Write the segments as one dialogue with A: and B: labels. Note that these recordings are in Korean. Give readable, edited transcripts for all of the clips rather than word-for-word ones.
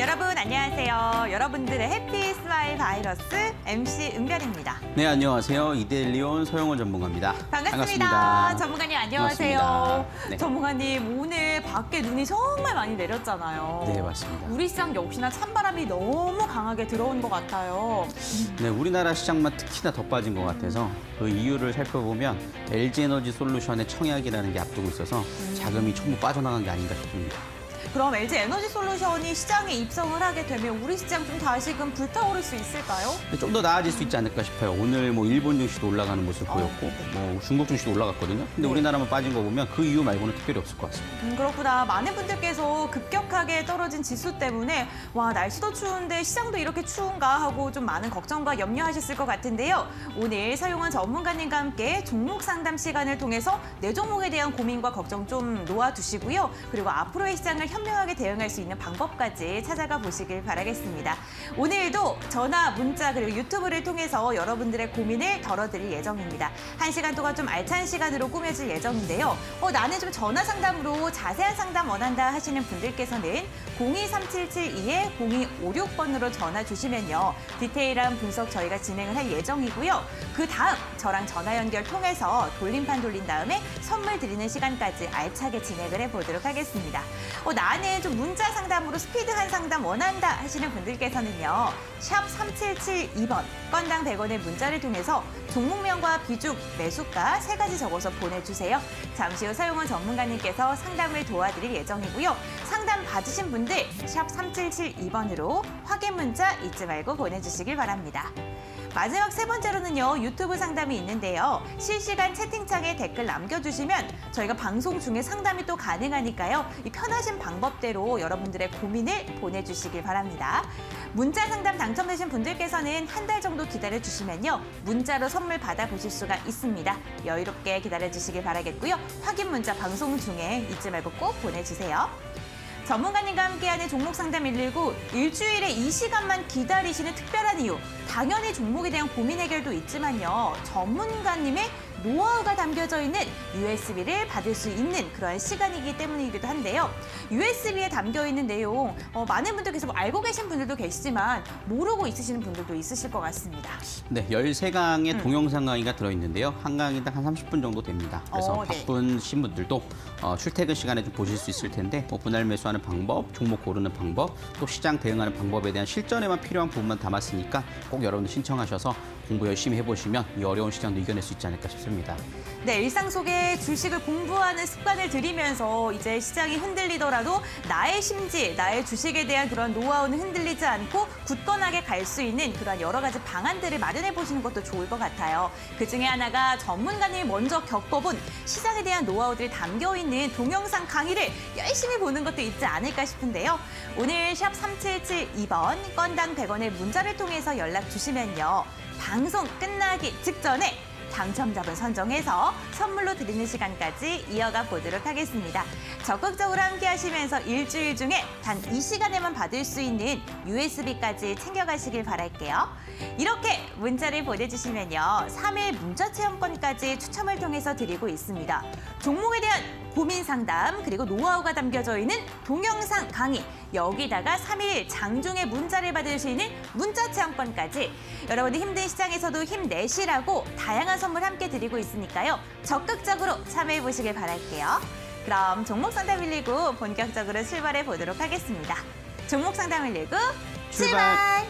A: 여러분 안녕하세요. 여러분들의 해피 스마일 바이러스 MC 은별입니다.
B: 네, 안녕하세요. 이데일리온 서영원 전문가입니다.
A: 반갑습니다. 전문가님 안녕하세요.
B: 반갑습니다. 네.
A: 전문가님 오늘 밖에 눈이 정말 많이 내렸잖아요.
B: 네, 맞습니다.
A: 우리 시장 역시나 찬바람이 너무 강하게 들어온 것 같아요.
B: 네, 우리나라 시장만 특히나 더 빠진 것 같아서 그 이유를 살펴보면 LG에너지솔루션의 청약이라는 게 앞두고 있어서 자금이 전부 빠져나간 게 아닌가 싶습니다.
A: 그럼 LG에너지솔루션이 시장에 입성을 하게 되면 우리 시장 좀 다시금 불타오를 수 있을까요?
B: 좀 더 나아질 수 있지 않을까 싶어요. 오늘 일본 증시도 올라가는 모습 보였고 중국 증시도 올라갔거든요. 근데 우리나라만 빠진 거 보면 그 이유 말고는 특별히 없을 것 같습니다.
A: 그렇구나. 많은 분들께서 급격하게 떨어진 지수 때문에 와 날씨도 추운데 시장도 이렇게 추운가 하고 좀 많은 걱정과 염려하셨을 것 같은데요. 오늘 서용원 전문가님과 함께 종목 상담 시간을 통해서 내 종목에 대한 고민과 걱정 좀 놓아두시고요. 그리고 앞으로의 시장을 현명하게 대응할 수 있는 방법까지 찾아가 보시길 바라겠습니다. 오늘도 전화, 문자 그리고 유튜브를 통해서 여러분들의 고민을 덜어드릴 예정입니다. 1시간 동안 좀 알찬 시간으로 꾸며질 예정인데요. 나는 좀 전화 상담으로 자세한 상담 원한다 하시는 분들께서는 023772-0256번으로 전화 주시면요. 디테일한 분석 저희가 진행을 할 예정이고요. 그 다음 저랑 전화 연결 통해서 돌림판 돌린 다음에 선물 드리는 시간까지 알차게 진행을 해보도록 하겠습니다. 나는 좀 문자 상담으로 스피드한 상담 원한다 하시는 분들께서는요. 샵 3772번 건당 100원의 문자를 통해서 종목명과 비중, 매수가 3가지 적어서 보내주세요. 잠시 후 서용원 전문가님께서 상담을 도와드릴 예정이고요. 상담 받으신 분들 샵 3772번으로 확인 문자 잊지 말고 보내주시길 바랍니다. 마지막 3번째로는요. 유튜브 상담이 있는데요. 실시간 채팅창에 댓글 남겨주시면 저희가 방송 중에 상담이 또 가능하니까요. 이 편하신 방법대로 여러분들의 고민을 보내주시길 바랍니다. 문자 상담 당첨되신 분들께서는 한 달 정도 기다려주시면요. 문자로 선물 받아보실 수가 있습니다. 여유롭게 기다려주시길 바라겠고요. 확인 문자 방송 중에 잊지 말고 꼭 보내주세요. 전문가님과 함께하는 종목 상담 119, 일주일에 이 시간만 기다리시는 특별한 이유. 당연히 종목에 대한 고민 해결도 있지만요. 전문가님의 노하우가 담겨져 있는 USB를 받을 수 있는 그런 시간이기 때문이기도 한데요. USB에 담겨있는 내용, 많은 분들께서 알고 계신 분들도 계시지만 모르고 있으시는 분들도 있으실 것 같습니다.
B: 네, 13강의 동영상 강의가 들어있는데요. 한 강의당 한 30분 정도 됩니다. 그래서
A: 네.
B: 바쁘신 분들도 출퇴근 시간에 좀 보실 수 있을 텐데 분할 매수하는 방법, 종목 고르는 방법, 또 시장 대응하는 방법에 대한 실전에만 필요한 부분만 담았으니까 꼭 여러분들 신청하셔서 공부 열심히 해보시면 이 어려운 시장도 이겨낼 수 있지 않을까 싶습니다.
A: 네, 일상 속에 주식을 공부하는 습관을 들이면서 이제 시장이 흔들리더라도 나의 심지, 나의 주식에 대한 그런 노하우는 흔들리지 않고 굳건하게 갈 수 있는 그런 여러 가지 방안들을 마련해 보시는 것도 좋을 것 같아요. 그중에 하나가 전문가님이 먼저 겪어본 시장에 대한 노하우들이 담겨있는 동영상 강의를 열심히 보는 것도 있지 않을까 싶은데요. 오늘 샵 3772번 건당 100원의 문자를 통해서 연락 주시면요. 방송 끝나기 직전에 당첨자분 선정해서 선물로 드리는 시간까지 이어가 보도록 하겠습니다. 적극적으로 함께 하시면서 일주일 중에 단 이 시간에만 받을 수 있는 USB까지 챙겨가시길 바랄게요. 이렇게 문자를 보내주시면요. 3일 문자 체험권까지 추첨을 통해서 드리고 있습니다. 종목에 대한 고민 상담 그리고 노하우가 담겨져 있는 동영상 강의 여기다가 3일 장중에 문자를 받을 수 있는 문자 체험권까지 여러분들 힘든 시장에서도 힘내시라고 다양한 선물 함께 드리고 있으니까요. 적극적으로 참여해 보시길 바랄게요. 그럼 종목 상담 119 본격적으로 출발해 보도록 하겠습니다. 종목 상담 119 출발!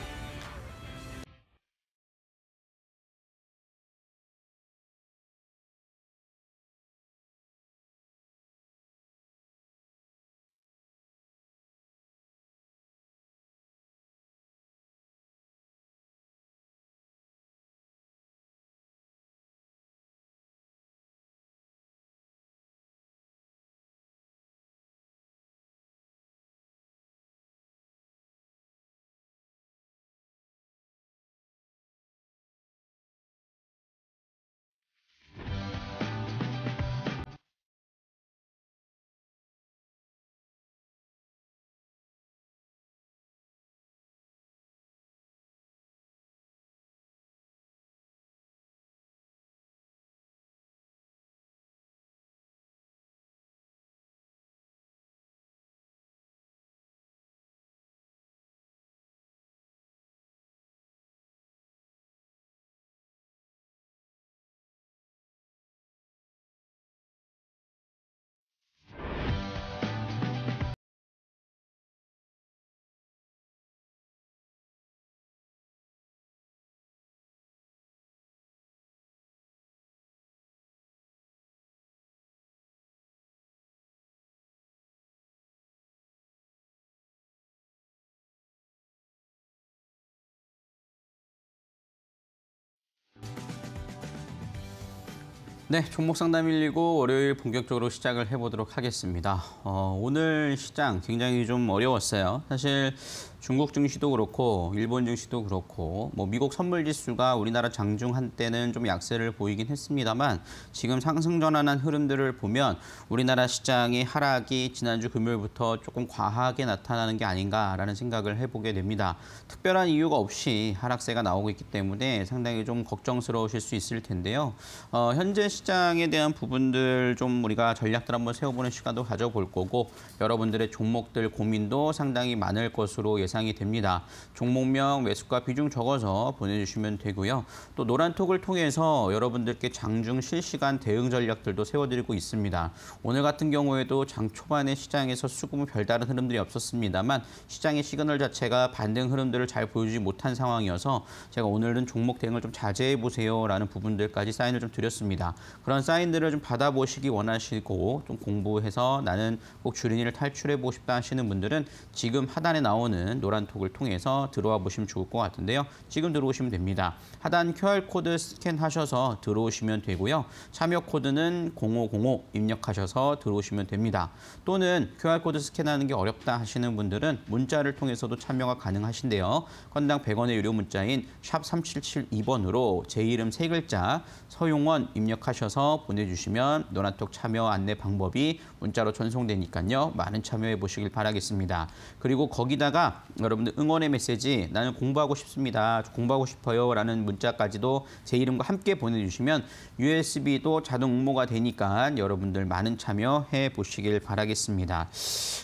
B: 네, 종목 상담 119 월요일 본격적으로 시작을 해보도록 하겠습니다. 오늘 시장 굉장히 좀 어려웠어요. 사실 중국 증시도 그렇고 일본 증시도 그렇고 뭐 미국 선물 지수가 우리나라 장중 한때는 좀 약세를 보이긴 했습니다만 지금 상승 전환한 흐름들을 보면 우리나라 시장의 하락이 지난주 금요일부터 조금 과하게 나타나는 게 아닌가라는 생각을 해보게 됩니다. 특별한 이유가 없이 하락세가 나오고 있기 때문에 상당히 좀 걱정스러우실 수 있을 텐데요. 현재 시장에 대한 부분들 좀 우리가 전략들 한번 세워보는 시간도 가져볼 거고 여러분들의 종목들 고민도 상당히 많을 것으로 예상이 됩니다. 종목명, 매수가 비중 적어서 보내주시면 되고요. 또 노란톡을 통해서 여러분들께 장중 실시간 대응 전략들도 세워드리고 있습니다. 오늘 같은 경우에도 장 초반에 시장에서 수급은 별다른 흐름들이 없었습니다만 시장의 시그널 자체가 반등 흐름들을 잘 보여주지 못한 상황이어서 제가 오늘은 종목 대응을 좀 자제해 보세요라는 부분들까지 사인을 좀 드렸습니다. 그런 사인들을 좀 받아보시기 원하시고 좀 공부해서 나는 꼭 주린이를 탈출해보고 싶다 하시는 분들은 지금 하단에 나오는 노란톡을 통해서 들어와 보시면 좋을 것 같은데요. 지금 들어오시면 됩니다. 하단 QR코드 스캔하셔서 들어오시면 되고요. 참여 코드는 0505 입력하셔서 들어오시면 됩니다. 또는 QR코드 스캔하는 게 어렵다 하시는 분들은 문자를 통해서도 참여가 가능하신데요. 건당 100원의 유료 문자인 샵 3772번으로 제 이름 3글자 서용원 입력하셔서 보내주시면 노란톡 참여 안내 방법이 문자로 전송되니까요. 많은 참여해 보시길 바라겠습니다. 그리고 거기다가 여러분들 응원의 메시지 나는 공부하고 싶습니다. 공부하고 싶어요 라는 문자까지도 제 이름과 함께 보내주시면 USB도 자동 응모가 되니까 여러분들 많은 참여해 보시길 바라겠습니다.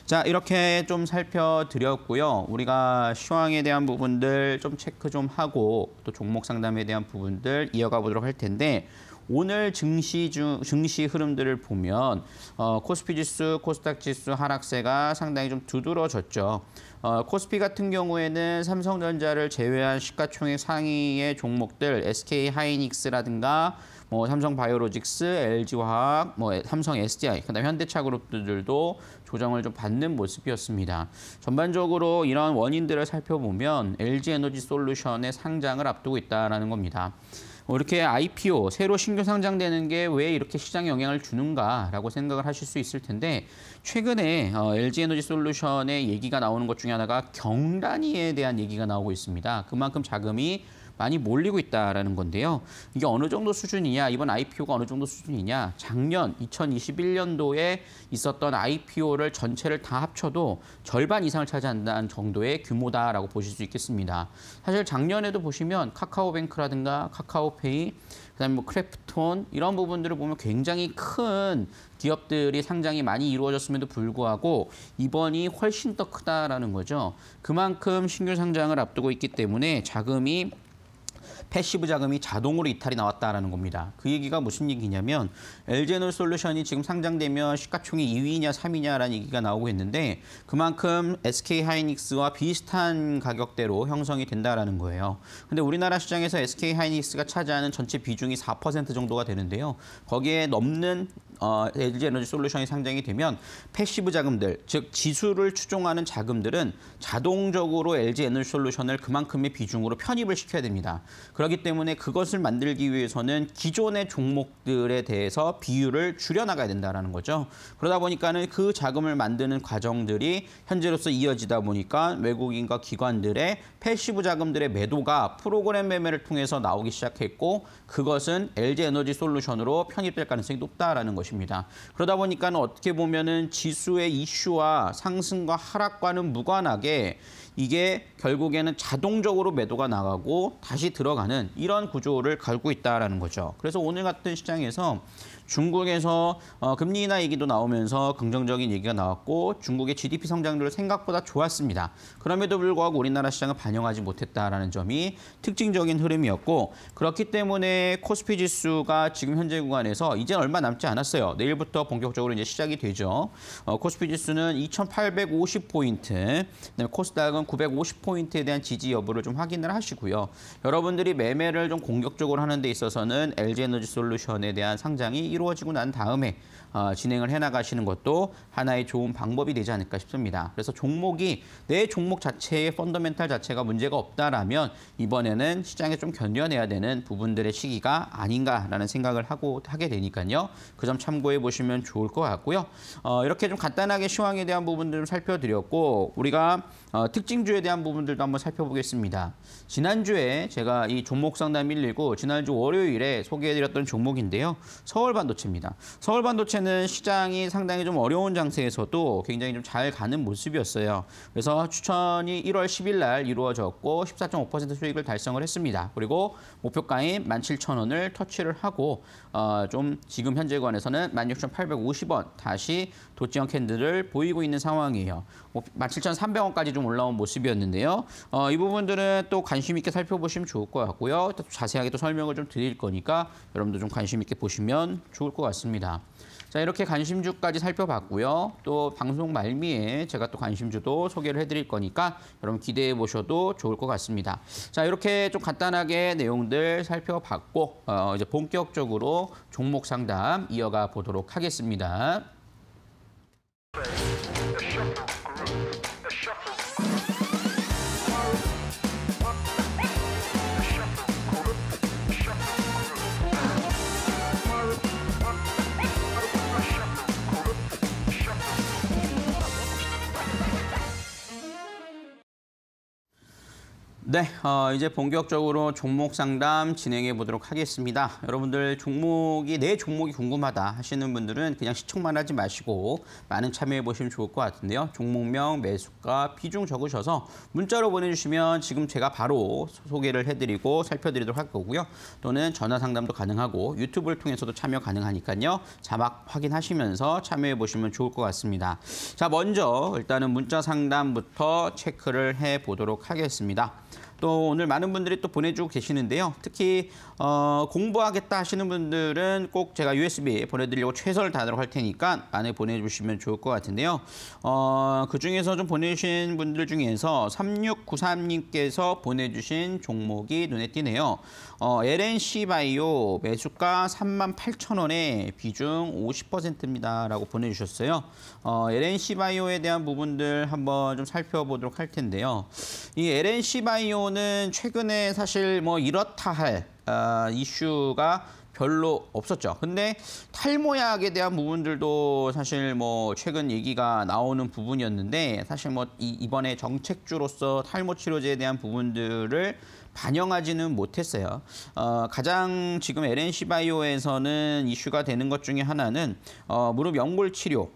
B: 자, 이렇게 좀 살펴드렸고요. 우리가 시황에 대한 부분들 좀 체크 좀 하고 또 종목 상담에 대한 부분들 이어가 보도록 할 텐데 오늘 증시 흐름들을 보면 코스피 지수, 코스닥 지수 하락세가 상당히 좀 두드러졌죠. 코스피 같은 경우에는 삼성전자를 제외한 시가총액 상위의 종목들 SK 하이닉스라든가 뭐 삼성바이오로직스, LG화학, 뭐 삼성 SDI, 그다음에 현대차그룹들도 조정을 좀 받는 모습이었습니다. 전반적으로 이런 원인들을 살펴보면 LG에너지솔루션의 상장을 앞두고 있다는 겁니다. 이렇게 IPO, 새로 신규 상장되는 게 왜 이렇게 시장에 영향을 주는가라고 생각을 하실 수 있을 텐데 최근에 LG에너지솔루션의 얘기가 나오는 것 중에 하나가 경란위에 대한 얘기가 나오고 있습니다. 그만큼 자금이 많이 몰리고 있다는 건데요. 이게 어느 정도 수준이냐, 이번 IPO가 어느 정도 수준이냐, 작년 2021년도에 있었던 IPO를 전체를 다 합쳐도 절반 이상을 차지한다는 정도의 규모다라고 보실 수 있겠습니다. 사실 작년에도 보시면 카카오뱅크라든가 카카오페이, 그다음에 뭐 크래프톤 이런 부분들을 보면 굉장히 큰 기업들이 상장이 많이 이루어졌음에도 불구하고 이번이 훨씬 더 크다라는 거죠. 그만큼 신규 상장을 앞두고 있기 때문에 자금이 패시브 자금이 자동으로 이탈이 나왔다라는 겁니다. 그 얘기가 무슨 얘기냐면 LG에너지솔루션이 지금 상장되면 시가총액 2위냐 3위냐라는 얘기가 나오고 있는데 그만큼 SK하이닉스와 비슷한 가격대로 형성이 된다라는 거예요. 근데 우리나라 시장에서 SK하이닉스가 차지하는 전체 비중이 4% 정도가 되는데요. 거기에 넘는 LG에너지솔루션이 상장이 되면 패시브 자금들, 즉 지수를 추종하는 자금들은 자동적으로 LG에너지솔루션을 그만큼의 비중으로 편입을 시켜야 됩니다. 그렇기 때문에 그것을 만들기 위해서는 기존의 종목들에 대해서 비율을 줄여나가야 된다는 거죠. 그러다 보니까는 그 자금을 만드는 과정들이 현재로서 이어지다 보니까 외국인과 기관들의 패시브 자금들의 매도가 프로그램 매매를 통해서 나오기 시작했고 그것은 LG에너지솔루션으로 편입될 가능성이 높다라는 것입니다. 그러다 보니까는 어떻게 보면은 지수의 이슈와 상승과 하락과는 무관하게 이게 결국에는 자동적으로 매도가 나가고 다시 들어가는 이런 구조를 갖고 있다라는 거죠. 그래서 오늘 같은 시장에서 중국에서 금리 인하 얘기도 나오면서 긍정적인 얘기가 나왔고 중국의 GDP 성장률 생각보다 좋았습니다. 그럼에도 불구하고 우리나라 시장은 반영하지 못했다라는 점이 특징적인 흐름이었고 그렇기 때문에 코스피 지수가 지금 현재 구간에서 이제 얼마 남지 않았어요. 내일부터 본격적으로 이제 시작이 되죠. 코스피 지수는 2,850포인트, 그다음에 코스닥은 950포인트에 대한 지지 여부를 좀 확인을 하시고요. 여러분들이 매매를 좀 공격적으로 하는 데 있어서는 LG에너지솔루션에 대한 상장이 이루어지고 난 다음에 진행을 해나가시는 것도 하나의 좋은 방법이 되지 않을까 싶습니다. 그래서 종목이 내 종목 자체의 펀더멘탈 자체가 문제가 없다라면 이번에는 시장에 좀 견뎌내야 되는 부분들의 시기가 아닌가라는 생각을 하게 되니까요. 그 점 참고해 보시면 좋을 것 같고요. 이렇게 좀 간단하게 시황에 대한 부분들을 살펴드렸고 우리가 특징주에 대한 부분들도 한번 살펴보겠습니다. 지난주에 제가 이 종목 상담 119 지난주 월요일에 소개해드렸던 종목인데요. 서울반도체입니다. 서울반도체는 시장이 상당히 좀 어려운 장세에서도 굉장히 좀 잘 가는 모습이었어요. 그래서 추천이 1월 10일 날 이루어졌고 14.5% 수익을 달성을 했습니다. 그리고 목표가인 17,000원을 터치를 하고 좀 지금 현재 관에서는 16,850원 다시 도지형 캔들을 보이고 있는 상황이에요. 17,300원까지 좀 올라온 모습이었는데요. 이 부분들은 또 관심 있게 살펴보시면 좋을 것 같고요. 또 자세하게 또 설명을 좀 드릴 거니까 여러분도 좀 관심 있게 보시면 좋을 것 같습니다. 자, 이렇게 관심주까지 살펴봤고요. 또 방송 말미에 제가 또 관심주도 소개를 해드릴 거니까 여러분 기대해 보셔도 좋을 것 같습니다. 자, 이렇게 좀 간단하게 내용들 살펴봤고 이제 본격적으로 종목 상담 이어가 보도록 하겠습니다. 네, 이제 본격적으로 종목 상담 진행해 보도록 하겠습니다. 여러분들 내 종목이 궁금하다 하시는 분들은 그냥 시청만 하지 마시고 많은 참여해 보시면 좋을 것 같은데요. 종목명, 매수가, 비중 적으셔서 문자로 보내주시면 지금 제가 바로 소개를 해드리고 살펴드리도록 할 거고요. 또는 전화 상담도 가능하고 유튜브를 통해서도 참여 가능하니까요. 자막 확인하시면서 참여해 보시면 좋을 것 같습니다. 자, 먼저 일단은 문자 상담부터 체크를 해 보도록 하겠습니다. 또 오늘 많은 분들이 또 보내주고 계시는데요. 특히 공부하겠다 하시는 분들은 꼭 제가 USB 보내드리려고 최선을 다하도록 할 테니까 안에 보내주시면 좋을 것 같은데요. 그중에서 좀 보내주신 분들 중에서 3693님께서 보내주신 종목이 눈에 띄네요. LNC바이오 매수가 38,000원에 비중 50%입니다. 라고 보내주셨어요. LNC바이오에 대한 부분들 한번 좀 살펴보도록 할 텐데요. 이 LNC바이오는 최근에 사실 뭐 이렇다 할 이슈가 별로 없었죠. 근데 탈모약에 대한 부분들도 사실 뭐 최근 얘기가 나오는 부분이었는데 사실 뭐 이번에 정책주로서 탈모 치료제에 대한 부분들을 반영하지는 못했어요. 가장 지금 LNC바이오에서는 이슈가 되는 것 중에 하나는 무릎 연골 치료,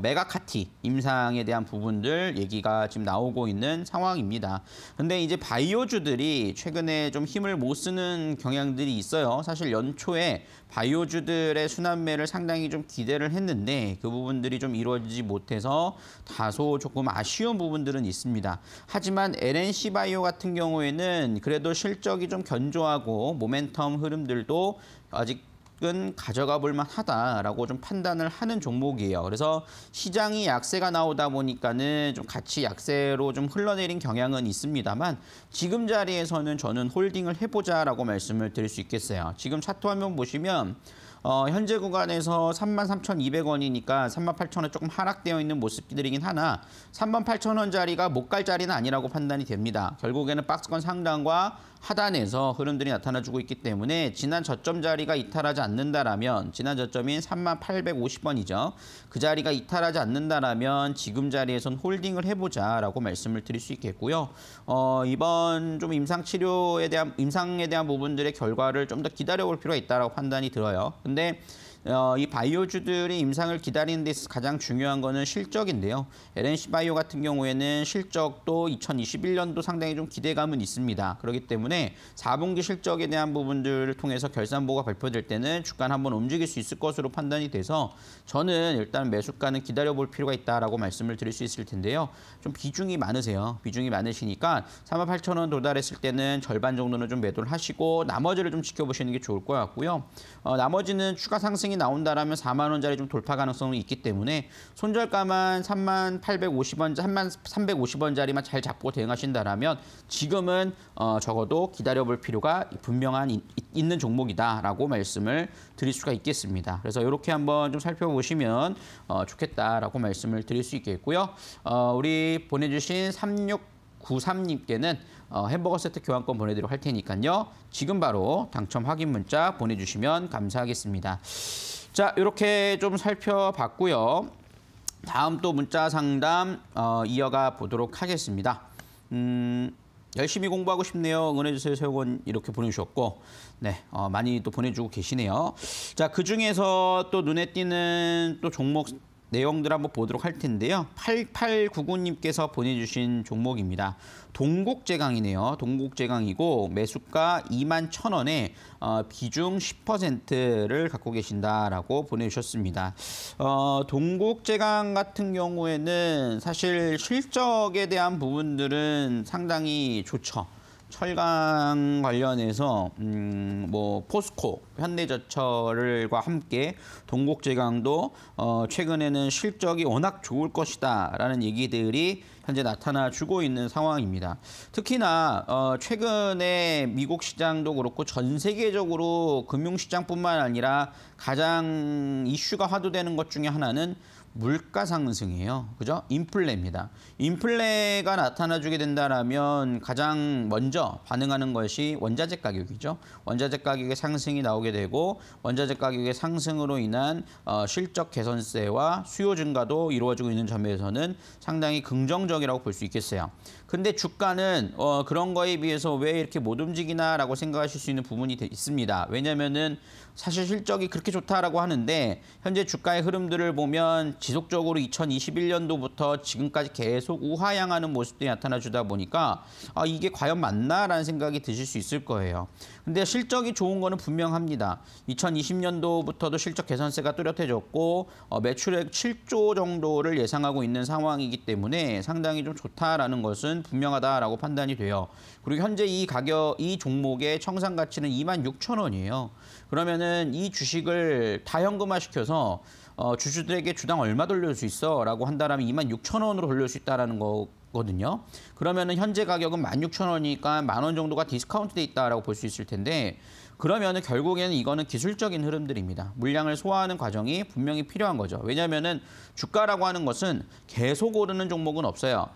B: 메가카티 임상에 대한 부분들 얘기가 지금 나오고 있는 상황입니다. 근데 이제 바이오주들이 최근에 좀 힘을 못 쓰는 경향들이 있어요. 사실 연초에 바이오주들의 순환매를 상당히 좀 기대를 했는데 그 부분들이 좀 이루어지지 못해서 다소 조금 아쉬운 부분들은 있습니다. 하지만 LNC바이오 같은 경우에는 그래도 실적이 좀 견조하고 모멘텀 흐름들도 아직은 가져가 볼 만하다라고 좀 판단을 하는 종목이에요. 그래서 시장이 약세가 나오다 보니까는 좀 같이 약세로 좀 흘러내린 경향은 있습니다만 지금 자리에서는 저는 홀딩을 해보자라고 말씀을 드릴 수 있겠어요. 지금 차트 화면 보시면 현재 구간에서 33,200원이니까 38,000원 조금 하락되어 있는 모습들이긴 하나 38,000원짜리가 못 갈 자리는 아니라고 판단이 됩니다. 결국에는 박스권 상단과 하단에서 흐름들이 나타나주고 있기 때문에 지난 저점 자리가 이탈하지 않는다라면 지난 저점인 3850원이죠. 그 자리가 이탈하지 않는다라면 지금 자리에선 홀딩을 해보자라고 말씀을 드릴 수 있겠고요. 이번 좀 임상에 대한 부분들의 결과를 좀 더 기다려볼 필요가 있다라고 판단이 들어요. 근데 이 바이오주들이 임상을 기다리는 데 있어서 가장 중요한 거는 실적인데요. LNC바이오 같은 경우에는 실적도 2021년도 상당히 좀 기대감은 있습니다. 그렇기 때문에 4분기 실적에 대한 부분들을 통해서 결산보고가 발표될 때는 주가는 한번 움직일 수 있을 것으로 판단이 돼서 저는 일단 매수가는 기다려볼 필요가 있다라고 말씀을 드릴 수 있을 텐데요. 좀 비중이 많으세요. 비중이 많으시니까 38,000원 도달했을 때는 절반 정도는 좀 매도를 하시고 나머지를 좀 지켜보시는 게 좋을 것 같고요. 나머지는 추가 상승 상승이 나온다라면 4만 원짜리 좀 돌파 가능성이 있기 때문에 손절가만 3,850원, 3,350원짜리만 잘 잡고 대응하신다라면 지금은 적어도 기다려볼 필요가 분명한 있는 종목이다라고 말씀을 드릴 수가 있겠습니다. 그래서 이렇게 한번 좀 살펴보시면 좋겠다라고 말씀을 드릴 수 있겠고요. 우리 보내주신 3693님께는 햄버거 세트 교환권 보내드리도록 할 테니까요. 지금 바로 당첨 확인 문자 보내주시면 감사하겠습니다. 자, 이렇게 좀 살펴봤고요. 다음 또 문자 상담 이어가 보도록 하겠습니다. 열심히 공부하고 싶네요. 응원해주세요. 세호건 이렇게 보내주셨고, 네, 많이 또 보내주고 계시네요. 자, 그 중에서 또 눈에 띄는 또 종목 내용들 한번 보도록 할 텐데요. 8899님께서 보내주신 종목입니다. 동국제강이네요. 동국제강이고 매수가 21,000원에 비중 10%를 갖고 계신다라고 보내주셨습니다. 동국제강 같은 경우에는 사실 실적에 대한 부분들은 상당히 좋죠. 철강 관련해서 뭐 포스코, 현대제철과 함께 동국제강도 최근에는 실적이 워낙 좋을 것이다라는 얘기들이 현재 나타나주고 있는 상황입니다. 특히나 최근에 미국 시장도 그렇고 전 세계적으로 금융시장뿐만 아니라 가장 이슈가 화두되는 것 중에 하나는 물가 상승이에요. 그죠? 인플레입니다. 인플레가 나타나주게 된다면 가장 먼저 반응하는 것이 원자재 가격이죠. 원자재 가격의 상승이 나오게 되고 원자재 가격의 상승으로 인한 실적 개선세와 수요 증가도 이루어지고 있는 점에서는 상당히 긍정적이라고 볼 수 있겠어요. 근데 주가는 그런 거에 비해서 왜 이렇게 못 움직이나라고 생각하실 수 있는 부분이 있습니다. 왜냐면은 사실 실적이 그렇게 좋다라고 하는데 현재 주가의 흐름들을 보면 지속적으로 2021년도부터 지금까지 계속 우하향하는 모습들이 나타나주다 보니까 이게 과연 맞나라는 생각이 드실 수 있을 거예요. 근데 실적이 좋은 거는 분명합니다. 2020년도부터도 실적 개선세가 뚜렷해졌고 매출액 7조 정도를 예상하고 있는 상황이기 때문에 상당히 좀 좋다라는 것은 분명하다라고 판단이 돼요. 그리고 현재 이 종목의 청산 가치는 26,000원이에요. 그러면은 이 주식을 다 현금화시켜서 주주들에게 주당 얼마 돌릴 수 있어? 라고 한다면 26,000원으로 돌릴 수 있다는 거거든요. 그러면은 현재 가격은 16,000원이니까 10,000원 정도가 디스카운트 돼 있다라고 볼 수 있을 텐데 그러면은 결국에는 이거는 기술적인 흐름들입니다. 물량을 소화하는 과정이 분명히 필요한 거죠. 왜냐면은 주가라고 하는 것은 계속 오르는 종목은 없어요.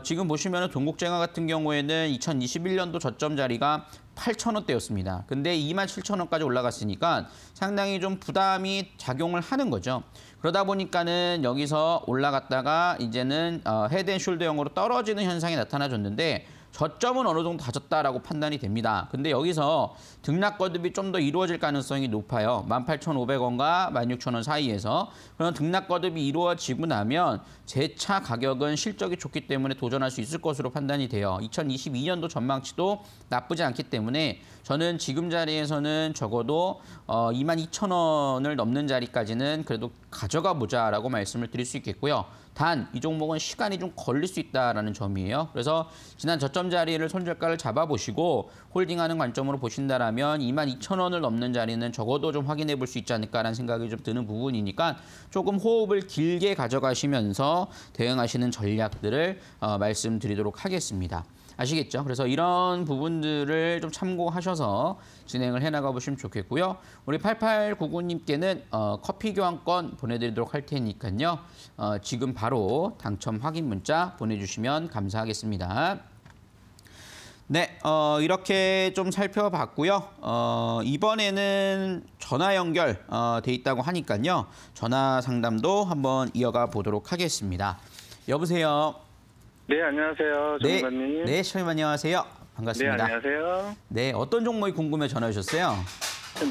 B: 지금 보시면은 동국제강 같은 경우에는 2021년도 저점 자리가 8,000원대였습니다. 근데 27,000원까지 올라갔으니까 상당히 좀 부담이 작용을 하는 거죠. 그러다 보니까는 여기서 올라갔다가 이제는 헤드앤숄더형으로 떨어지는 현상이 나타나줬는데 저점은 어느 정도 다졌다라고 판단이 됩니다. 근데 여기서 등락 거듭이 좀 더 이루어질 가능성이 높아요. 18,500원과 16,000원 사이에서. 그런 등락 거듭이 이루어지고 나면 재차 가격은 실적이 좋기 때문에 도전할 수 있을 것으로 판단이 돼요. 2022년도 전망치도 나쁘지 않기 때문에 저는 지금 자리에서는 적어도 22,000원을 넘는 자리까지는 그래도 가져가 보자라고 말씀을 드릴 수 있겠고요. 단 이 종목은 시간이 좀 걸릴 수 있다라는 점이에요. 그래서 지난 저점 자리를 손절가를 잡아보시고 홀딩하는 관점으로 보신다라면 22,000원을 넘는 자리는 적어도 좀 확인해 볼 수 있지 않을까라는 생각이 좀 드는 부분이니까 조금 호흡을 길게 가져가시면서 대응하시는 전략들을 말씀드리도록 하겠습니다. 아시겠죠? 그래서 이런 부분들을 좀 참고하셔서 진행을 해나가 보시면 좋겠고요. 우리 8899님께는 커피 교환권 보내드리도록 할 테니까요. 지금 바로 당첨 확인 문자 보내주시면 감사하겠습니다. 네, 이렇게 좀 살펴봤고요. 이번에는 전화 연결 돼 있다고 하니까요. 전화 상담도 한번 이어가 보도록 하겠습니다. 여보세요.
C: 네, 안녕하세요. 전문가님.
B: 네, 시청자님 안녕하세요. 반갑습니다.
C: 네, 안녕하세요.
B: 네, 어떤 종목이 궁금해 전화 주셨어요?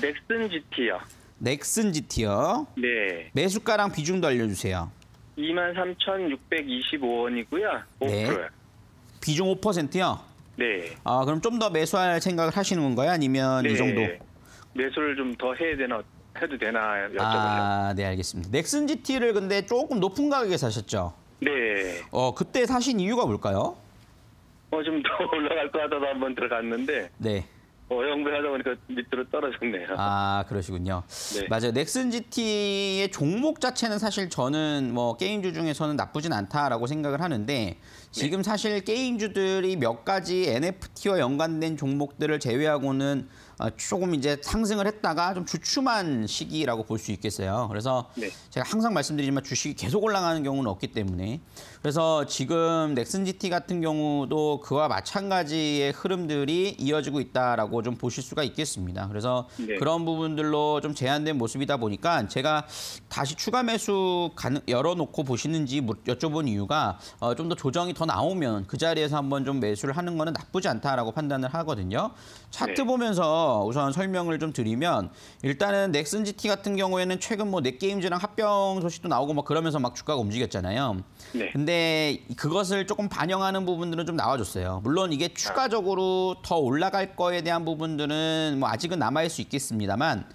C: 넥슨 GT요.
B: 넥슨 GT요.
C: 네.
B: 매수가랑 비중도 알려주세요.
C: 23,625원이고요. 5%요.
B: 네. 비중 5%요?
C: 네.
B: 그럼 좀 더 매수할 생각을 하시는 건가요? 아니면
C: 네.
B: 이 정도?
C: 매수를 좀 더 해도 되나 여쭤보려고.
B: 네, 알겠습니다. 넥슨 GT를 근데 조금 높은 가격에 사셨죠?
C: 네.
B: 그때 사신 이유가 뭘까요?
C: 좀 더 올라갈 것 같아서 한번 들어갔는데.
B: 네.
C: 어영부하다 보니까 밑으로 떨어졌네요.
B: 아, 그러시군요.
C: 네.
B: 맞아요. 넥슨 GT의 종목 자체는 사실 저는 뭐 게임주 중에서는 나쁘진 않다라고 생각을 하는데 지금 사실 게임주들이 몇 가지 NFT와 연관된 종목들을 제외하고는 조금 이제 상승을 했다가 좀 주춤한 시기라고 볼 수 있겠어요. 그래서
C: 네.
B: 제가 항상 말씀드리지만 주식이 계속 올라가는 경우는 없기 때문에 그래서 지금 넥슨 GT 같은 경우도 그와 마찬가지의 흐름들이 이어지고 있다라고 좀 보실 수가 있겠습니다. 그래서
C: 네.
B: 그런 부분들로 좀 제한된 모습이다 보니까 제가 다시 추가 매수 열어놓고 보시는지 여쭤본 이유가 좀 더 조정이 더 나오면 그 자리에서 한번 좀 매수를 하는 거는 나쁘지 않다라고 판단을 하거든요. 차트
C: 네.
B: 보면서 우선 설명을 좀 드리면 일단은 넥슨 GT 같은 경우에는 최근 뭐 넷게임즈랑 합병 소식도 나오고 막 그러면서 막 주가가 움직였잖아요.
C: 네.
B: 근데 그것을 조금 반영하는 부분들은 좀 나와줬어요. 물론 이게 추가적으로 더 올라갈 거에 대한 부분들은 뭐 아직은 남아있을 수 있겠습니다만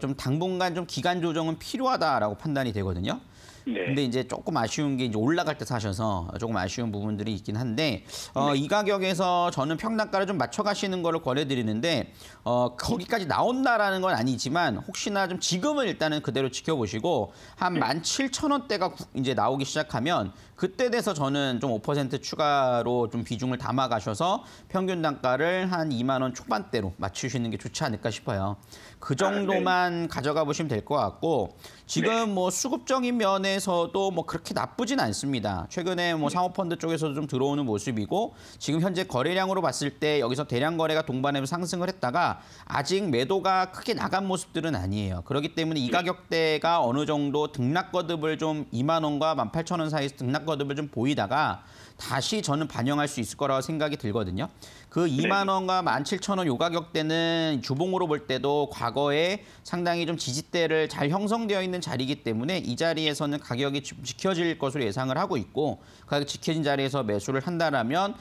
B: 좀 당분간 좀 기간 조정은 필요하다라고 판단이 되거든요.
C: 네.
B: 근데 이제 조금 아쉬운 게 이제 올라갈 때 사셔서 조금 아쉬운 부분들이 있긴 한데 이 가격에서 저는 평단가를 좀 맞춰가시는 거를 권해드리는데 거기까지 나온다라는 건 아니지만 혹시나 좀 지금은 일단은 그대로 지켜보시고 한 17,000원대가 이제 나오기 시작하면 그때 돼서 저는 좀 5% 추가로 좀 비중을 담아 가셔서 평균 단가를 한 2만 원 초반대로 맞추시는 게 좋지 않을까 싶어요. 그 정도만 가져가 보시면 될 것 같고 지금 뭐 수급적인 면에서도 뭐 그렇게 나쁘진 않습니다. 최근에 뭐 사모펀드 쪽에서도 좀 들어오는 모습이고 지금 현재 거래량으로 봤을 때 여기서 대량 거래가 동반해서 상승을 했다가 아직 매도가 크게 나간 모습들은 아니에요. 그렇기 때문에 이 가격대가 어느 정도 등락 거듭을 좀 2만 원과 18,000원 사이에서 등락 거듭을 좀 보이다가 다시 저는 반영할 수 있을 거라고 생각이 들거든요. 그 2만 원과 17,000원 요 가격대는 주봉으로 볼 때도 과거에 상당히 좀 지지대를 잘 형성되어 있는 자리이기 때문에 이 자리에서는 가격이 지켜질 것으로 예상을 하고 있고 가격 지켜진 자리에서 매수를 한다라면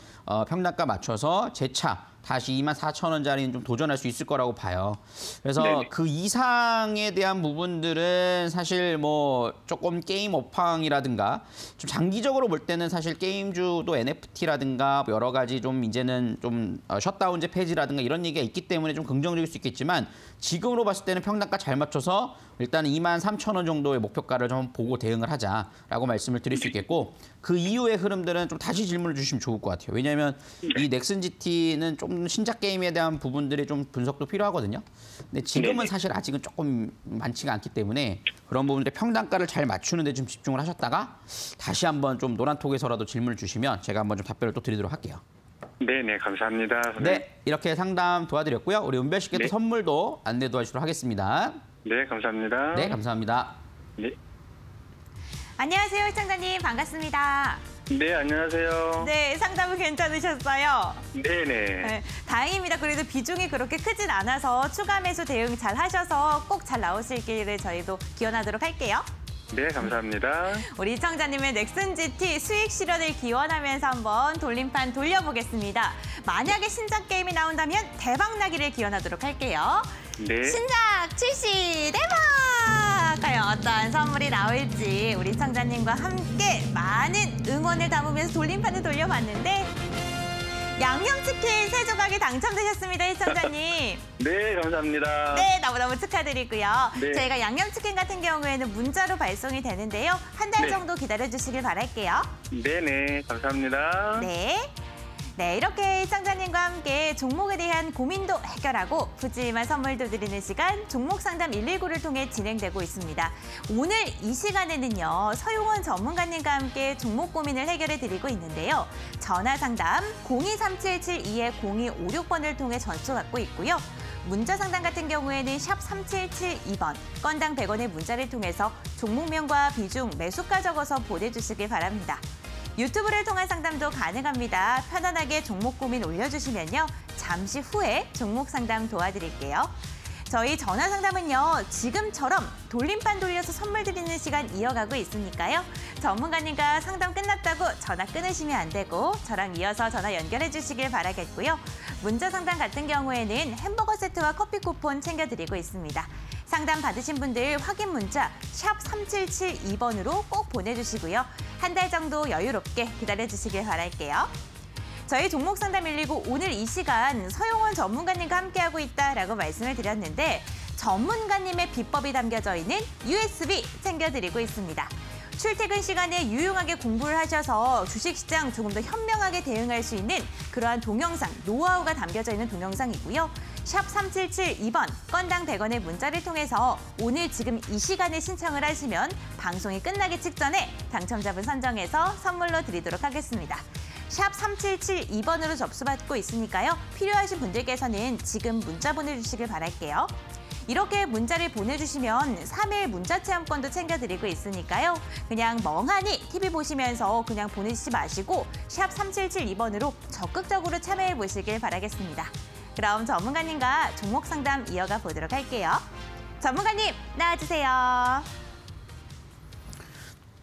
B: 평단가 맞춰서 재차 다시 24,000원짜리는 좀 도전할 수 있을 거라고 봐요. 그래서
C: 네네.
B: 그 이상에 대한 부분들은 사실 뭐 조금 게임 업황이라든가 좀 장기적으로 볼 때는 사실 게임주도 NFT라든가 뭐 여러 가지 좀 이제는 좀 셧다운제 폐지라든가 이런 얘기가 있기 때문에 좀 긍정적일 수 있겠지만 지금으로 봤을 때는 평단가 잘 맞춰서 일단 23,000원 정도의 목표가를 좀 보고 대응을 하자라고 말씀을 드릴 수 있겠고 그 이후의 흐름들은 좀 다시 질문을 주시면 좋을 것 같아요. 왜냐하면 이 넥슨 GT는 좀 신작 게임에 대한 부분들이 좀 분석도 필요하거든요. 근데 지금은
C: 네네.
B: 사실 아직은 조금 많지가 않기 때문에 그런 부분들 평단가를 잘 맞추는 데 좀 집중을 하셨다가 다시 한번 좀 노란톡에서라도 질문을 주시면 제가 한번 좀 답변을 또 드리도록 할게요.
C: 네네, 감사합니다. 선생님.
B: 네, 이렇게 상담 도와드렸고요. 우리 은별 씨께 또
C: 네.
B: 선물도 안내 도와주도록 하겠습니다.
C: 네, 감사합니다.
B: 네, 감사합니다.
C: 네.
A: 안녕하세요, 시청자님. 반갑습니다.
C: 네, 안녕하세요.
A: 네, 상담은 괜찮으셨어요?
C: 네네.
A: 네, 다행입니다. 그래도 비중이 그렇게 크진 않아서 추가 매수 대응 잘 하셔서 꼭 잘 나오실기를 저희도 기원하도록 할게요.
C: 네, 감사합니다.
A: 우리 시청자님의 넥슨 GT 수익 실현을 기원하면서 한번 돌림판 돌려보겠습니다. 만약에 신작 게임이 나온다면 대박 나기를 기원하도록 할게요.
C: 네.
A: 신작 출시 대박! 과연 어떠한 선물이 나올지 우리 시청자님과 함께 많은 응원을 담으면서 돌림판을 돌려봤는데 양념치킨 3조각이 당첨되셨습니다, 시청자님.
C: 네, 감사합니다.
A: 네, 너무너무 축하드리고요.
C: 네.
A: 저희가 양념치킨 같은 경우에는 문자로 발송이 되는데요. 한 달
C: 네.
A: 정도 기다려주시길 바랄게요.
C: 네네, 감사합니다.
A: 네. 네, 이렇게 시청자님과 함께 종목에 대한 고민도 해결하고 푸짐한 선물도 드리는 시간 종목 상담 119를 통해 진행되고 있습니다. 오늘 이 시간에는요. 서용원 전문가님과 함께 종목 고민을 해결해 드리고 있는데요. 전화 상담 023772-0256번을 통해 전수받고 있고요. 문자 상담 같은 경우에는 샵 3772번, 건당 100원의 문자를 통해서 종목명과 비중, 매수가 적어서 보내주시길 바랍니다. 유튜브를 통한 상담도 가능합니다. 편안하게 종목 고민 올려주시면요. 잠시 후에 종목 상담 도와드릴게요. 저희 전화 상담은요. 지금처럼 돌림판 돌려서 선물 드리는 시간 이어가고 있으니까요. 전문가님과 상담 끝났다고 전화 끊으시면 안 되고 저랑 이어서 전화 연결해 주시길 바라겠고요. 문자 상담 같은 경우에는 햄버거 세트와 커피 쿠폰 챙겨드리고 있습니다. 상담 받으신 분들 확인 문자 샵 3772번으로 꼭 보내주시고요. 한 달 정도 여유롭게 기다려주시길 바랄게요. 저희 종목 상담 119 오늘 이 시간 서용원 전문가님과 함께하고 있다라고 말씀을 드렸는데 전문가님의 비법이 담겨져 있는 USB 챙겨드리고 있습니다. 출퇴근 시간에 유용하게 공부를 하셔서 주식시장 조금 더 현명하게 대응할 수 있는 그러한 동영상, 노하우가 담겨져 있는 동영상이고요. 샵 3772번 건당 100원의 문자를 통해서 오늘 지금 이 시간에 신청을 하시면 방송이 끝나기 직전에 당첨자분 선정해서 선물로 드리도록 하겠습니다. 샵 3772번으로 접수받고 있으니까요. 필요하신 분들께서는 지금 문자 보내주시길 바랄게요. 이렇게 문자를 보내주시면 3일 문자 체험권도 챙겨드리고 있으니까요. 그냥 멍하니 TV 보시면서 그냥 보내시지 마시고 샵 3772번으로 적극적으로 참여해보시길 바라겠습니다. 그럼 전문가님과 종목 상담 이어가 보도록 할게요. 전문가님 나와주세요.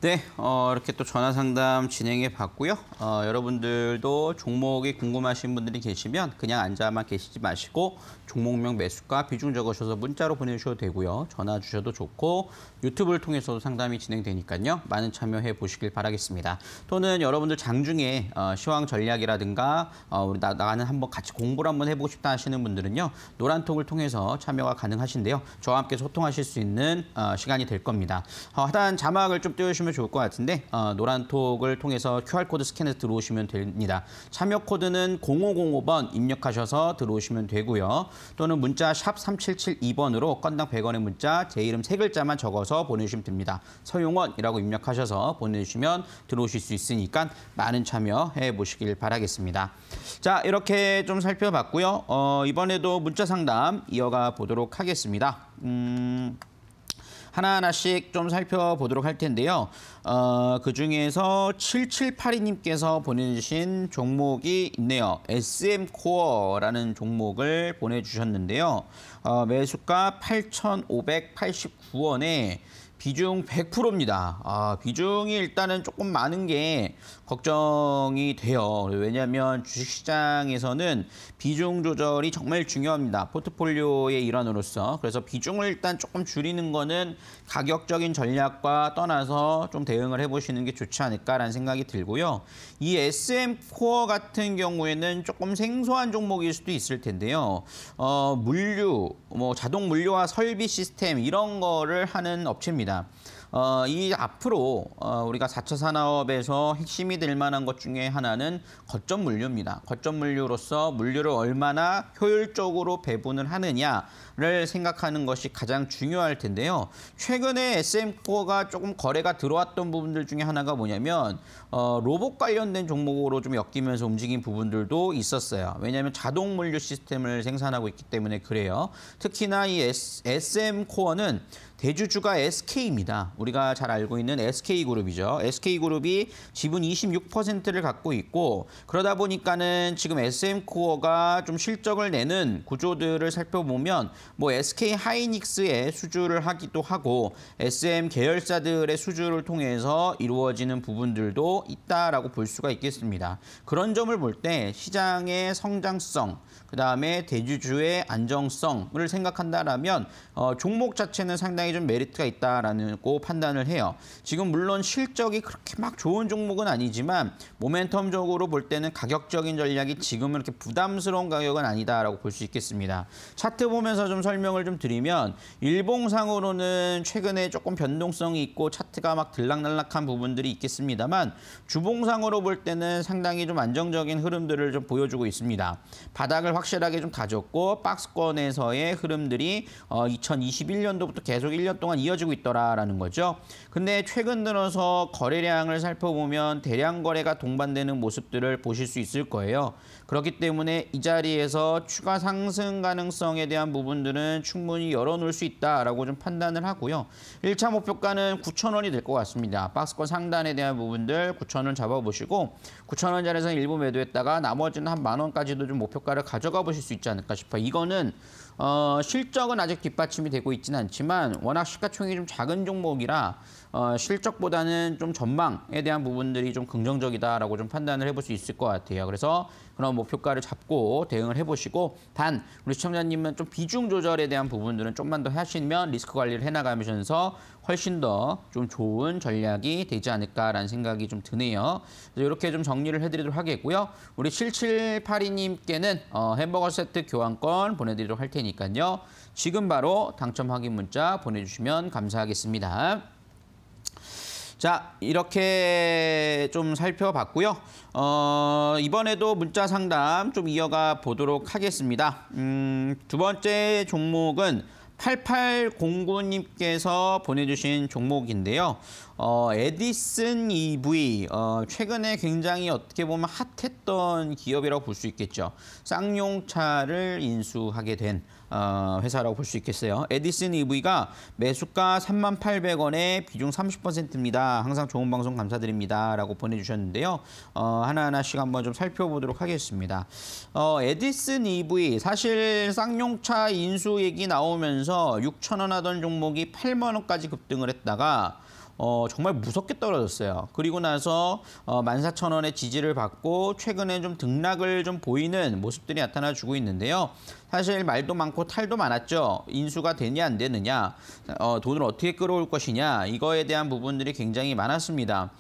B: 네, 이렇게 또 전화 상담 진행해 봤고요. 여러분들도 종목이 궁금하신 분들이 계시면 그냥 앉아만 계시지 마시고 종목명 매수가 비중 적으셔서 문자로 보내주셔도 되고요. 전화 주셔도 좋고 유튜브를 통해서도 상담이 진행되니까요. 많은 참여해 보시길 바라겠습니다. 또는 여러분들 장중에 시황 전략이라든가 우리 나가는 한번 같이 공부를 한번 해보고 싶다 하시는 분들은요. 노란톡을 통해서 참여가 가능하신데요. 저와 함께 소통하실 수 있는 시간이 될 겁니다. 하단 자막을 좀 띄워주시면 좋을 것 같은데 노란톡을 통해서 QR코드 스캔해서 들어오시면 됩니다. 참여 코드는 0505번 입력하셔서 들어오시면 되고요. 또는 문자 샵 3772번으로 건당 100원의 문자 제 이름 3글자만 적어서 보내주시면 됩니다. 서용원이라고 입력하셔서 보내주시면 들어오실 수 있으니까 많은 참여해 보시길 바라겠습니다. 자, 이렇게 좀 살펴봤고요. 이번에도 문자 상담 이어가 보도록 하겠습니다. 하나하나씩 좀 살펴보도록 할 텐데요. 그중에서 7782님께서 보내주신 종목이 있네요. SM코어라는 종목을 보내주셨는데요. 매수가 8,589원에 비중 100%입니다. 비중이 일단은 조금 많은 게 걱정이 돼요. 왜냐하면 주식시장에서는 비중 조절이 정말 중요합니다. 포트폴리오의 일환으로서. 그래서 비중을 일단 조금 줄이는 거는 가격적인 전략과 떠나서 좀 대응을 해보시는 게 좋지 않을까라는 생각이 들고요. 이 SM코어 같은 경우에는 조금 생소한 종목일 수도 있을 텐데요. 물류, 자동 물류와 설비 시스템 이런 거를 하는 업체입니다. 이 앞으로 우리가 4차 산업에서 핵심이 될 만한 것 중에 하나는 거점 물류입니다. 거점 물류로서 물류를 얼마나 효율적으로 배분을 하느냐를 생각하는 것이 가장 중요할 텐데요. 최근에 SM코어가 조금 거래가 들어왔던 부분들 중에 하나가 뭐냐면 로봇 관련된 종목으로 좀 엮이면서 움직인 부분들도 있었어요. 왜냐하면 자동 물류 시스템을 생산하고 있기 때문에 그래요. 특히나 이 SM코어는 대주주가 SK입니다. 우리가 잘 알고 있는 SK그룹이죠. SK그룹이 지분 26%를 갖고 있고 그러다 보니까는 지금 SM코어가 좀 실적을 내는 구조들을 살펴보면 SK하이닉스의 수주를 하기도 하고 SM 계열사들의 수주를 통해서 이루어지는 부분들도 있다라고 볼 수가 있겠습니다. 그런 점을 볼 때 시장의 성장성, 그다음에 대주주의 안정성을 생각한다라면 종목 자체는 상당히 좀 메리트가 있다라고 판단을 해요. 지금 물론 실적이 그렇게 막 좋은 종목은 아니지만 모멘텀적으로 볼 때는 가격적인 전략이 지금은 이렇게 부담스러운 가격은 아니다라고 볼 수 있겠습니다. 차트 보면서 좀 설명을 좀 드리면 일봉상으로는 최근에 조금 변동성이 있고 차트가 막 들락날락한 부분들이 있겠습니다만 주봉상으로 볼 때는 상당히 좀 안정적인 흐름들을 좀 보여주고 있습니다. 바닥을 확실하게 좀 다졌고 박스권에서의 흐름들이 2021년도부터 계속 1년 동안 이어지고 있더라라는 거죠. 근데 최근 들어서 거래량을 살펴보면 대량 거래가 동반되는 모습들을 보실 수 있을 거예요. 그렇기 때문에 이 자리에서 추가 상승 가능성에 대한 부분들은 충분히 열어놓을 수 있다라고 좀 판단을 하고요. 1차 목표가는 9,000원이 될 것 같습니다. 박스권 상단에 대한 부분들 9,000원 잡아보시고 9,000원 자리에서 일부 매도했다가 나머지는 한 10,000원까지도 좀 목표가를 가져가 보실 수 있지 않을까 싶어요. 이거는 실적은 아직 뒷받침이 되고 있지는 않지만 워낙 시가총액이 좀 작은 종목이라 실적보다는 좀 전망에 대한 부분들이 좀 긍정적이다라고 좀 판단을 해볼 수 있을 것 같아요. 그래서 그런 목표가를 잡고 대응을 해보시고 단 우리 시청자님은 좀 비중 조절에 대한 부분들은 좀만 더 하시면 리스크 관리를 해나가면서 훨씬 더 좀 좋은 전략이 되지 않을까라는 생각이 좀 드네요. 이렇게 좀 정리를 해드리도록 하겠고요. 우리 7782님께는 햄버거 세트 교환권 보내드리도록 할 테니까요. 지금 바로 당첨 확인 문자 보내주시면 감사하겠습니다. 자, 이렇게 좀 살펴봤고요. 이번에도 문자 상담 좀 이어가 보도록 하겠습니다. 두 번째 종목은 8809님께서 보내주신 종목인데요. 에디슨 EV, 최근에 굉장히 어떻게 보면 핫했던 기업이라고 볼 수 있겠죠. 쌍용차를 인수하게 된 회사라고 볼 수 있겠어요. 에디슨 EV가 매수가 38,000원에 비중 30%입니다. 항상 좋은 방송 감사드립니다. 라고 보내주셨는데요. 하나하나씩 한번 좀 살펴보도록 하겠습니다. 에디슨 EV, 사실 쌍용차 인수 얘기 나오면서 6,000원 하던 종목이 8만 원까지 급등을 했다가 정말 무섭게 떨어졌어요. 그리고 나서 14,000원의 지지를 받고 최근에 좀 등락을 좀 보이는 모습들이 나타나주고 있는데요. 사실 말도 많고 탈도 많았죠. 인수가 되냐 안 되느냐, 돈을 어떻게 끌어올 것이냐, 이거에 대한 부분들이 굉장히 많았습니다.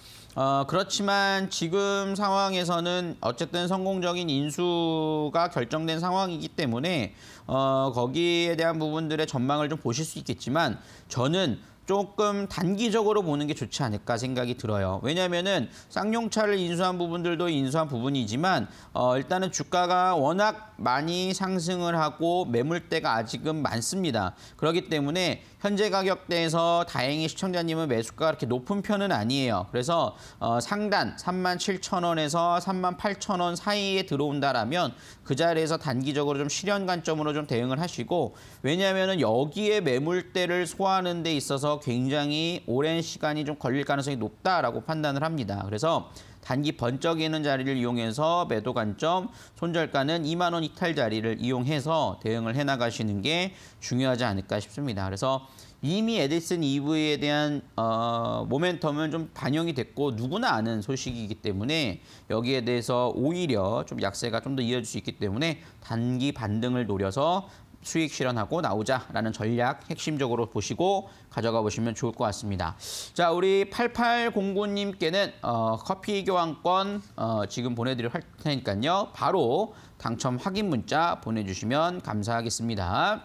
B: 그렇지만 지금 상황에서는 어쨌든 성공적인 인수가 결정된 상황이기 때문에 거기에 대한 부분들의 전망을 좀 보실 수 있겠지만 저는 조금 단기적으로 보는 게 좋지 않을까 생각이 들어요. 왜냐하면은 쌍용차를 인수한 부분들도 인수한 부분이지만 일단은 주가가 워낙 많이 상승을 하고 매물대가 아직은 많습니다. 그렇기 때문에 현재 가격대에서 다행히 시청자님은 매수가가 그렇게 높은 편은 아니에요. 그래서 상단 37,000원에서 38,000원 사이에 들어온다라면 그 자리에서 단기적으로 좀 실현 관점으로 좀 대응을 하시고, 왜냐하면은 여기에 매물대를 소화하는 데 있어서 굉장히 오랜 시간이 좀 걸릴 가능성이 높다라고 판단을 합니다. 그래서 단기 번쩍이는 자리를 이용해서 매도 관점, 손절가는 2만 원 이탈 자리를 이용해서 대응을 해나가시는 게 중요하지 않을까 싶습니다. 그래서 이미 에디슨 EV에 대한 모멘텀은 좀 반영이 됐고 누구나 아는 소식이기 때문에 여기에 대해서 오히려 좀 약세가 좀 더 이어질 수 있기 때문에 단기 반등을 노려서 수익 실현하고 나오자라는 전략 핵심적으로 보시고 가져가 보시면 좋을 것 같습니다. 자, 우리 8809님께는 커피 교환권 지금 보내드릴 테니까요. 바로 당첨 확인 문자 보내주시면 감사하겠습니다.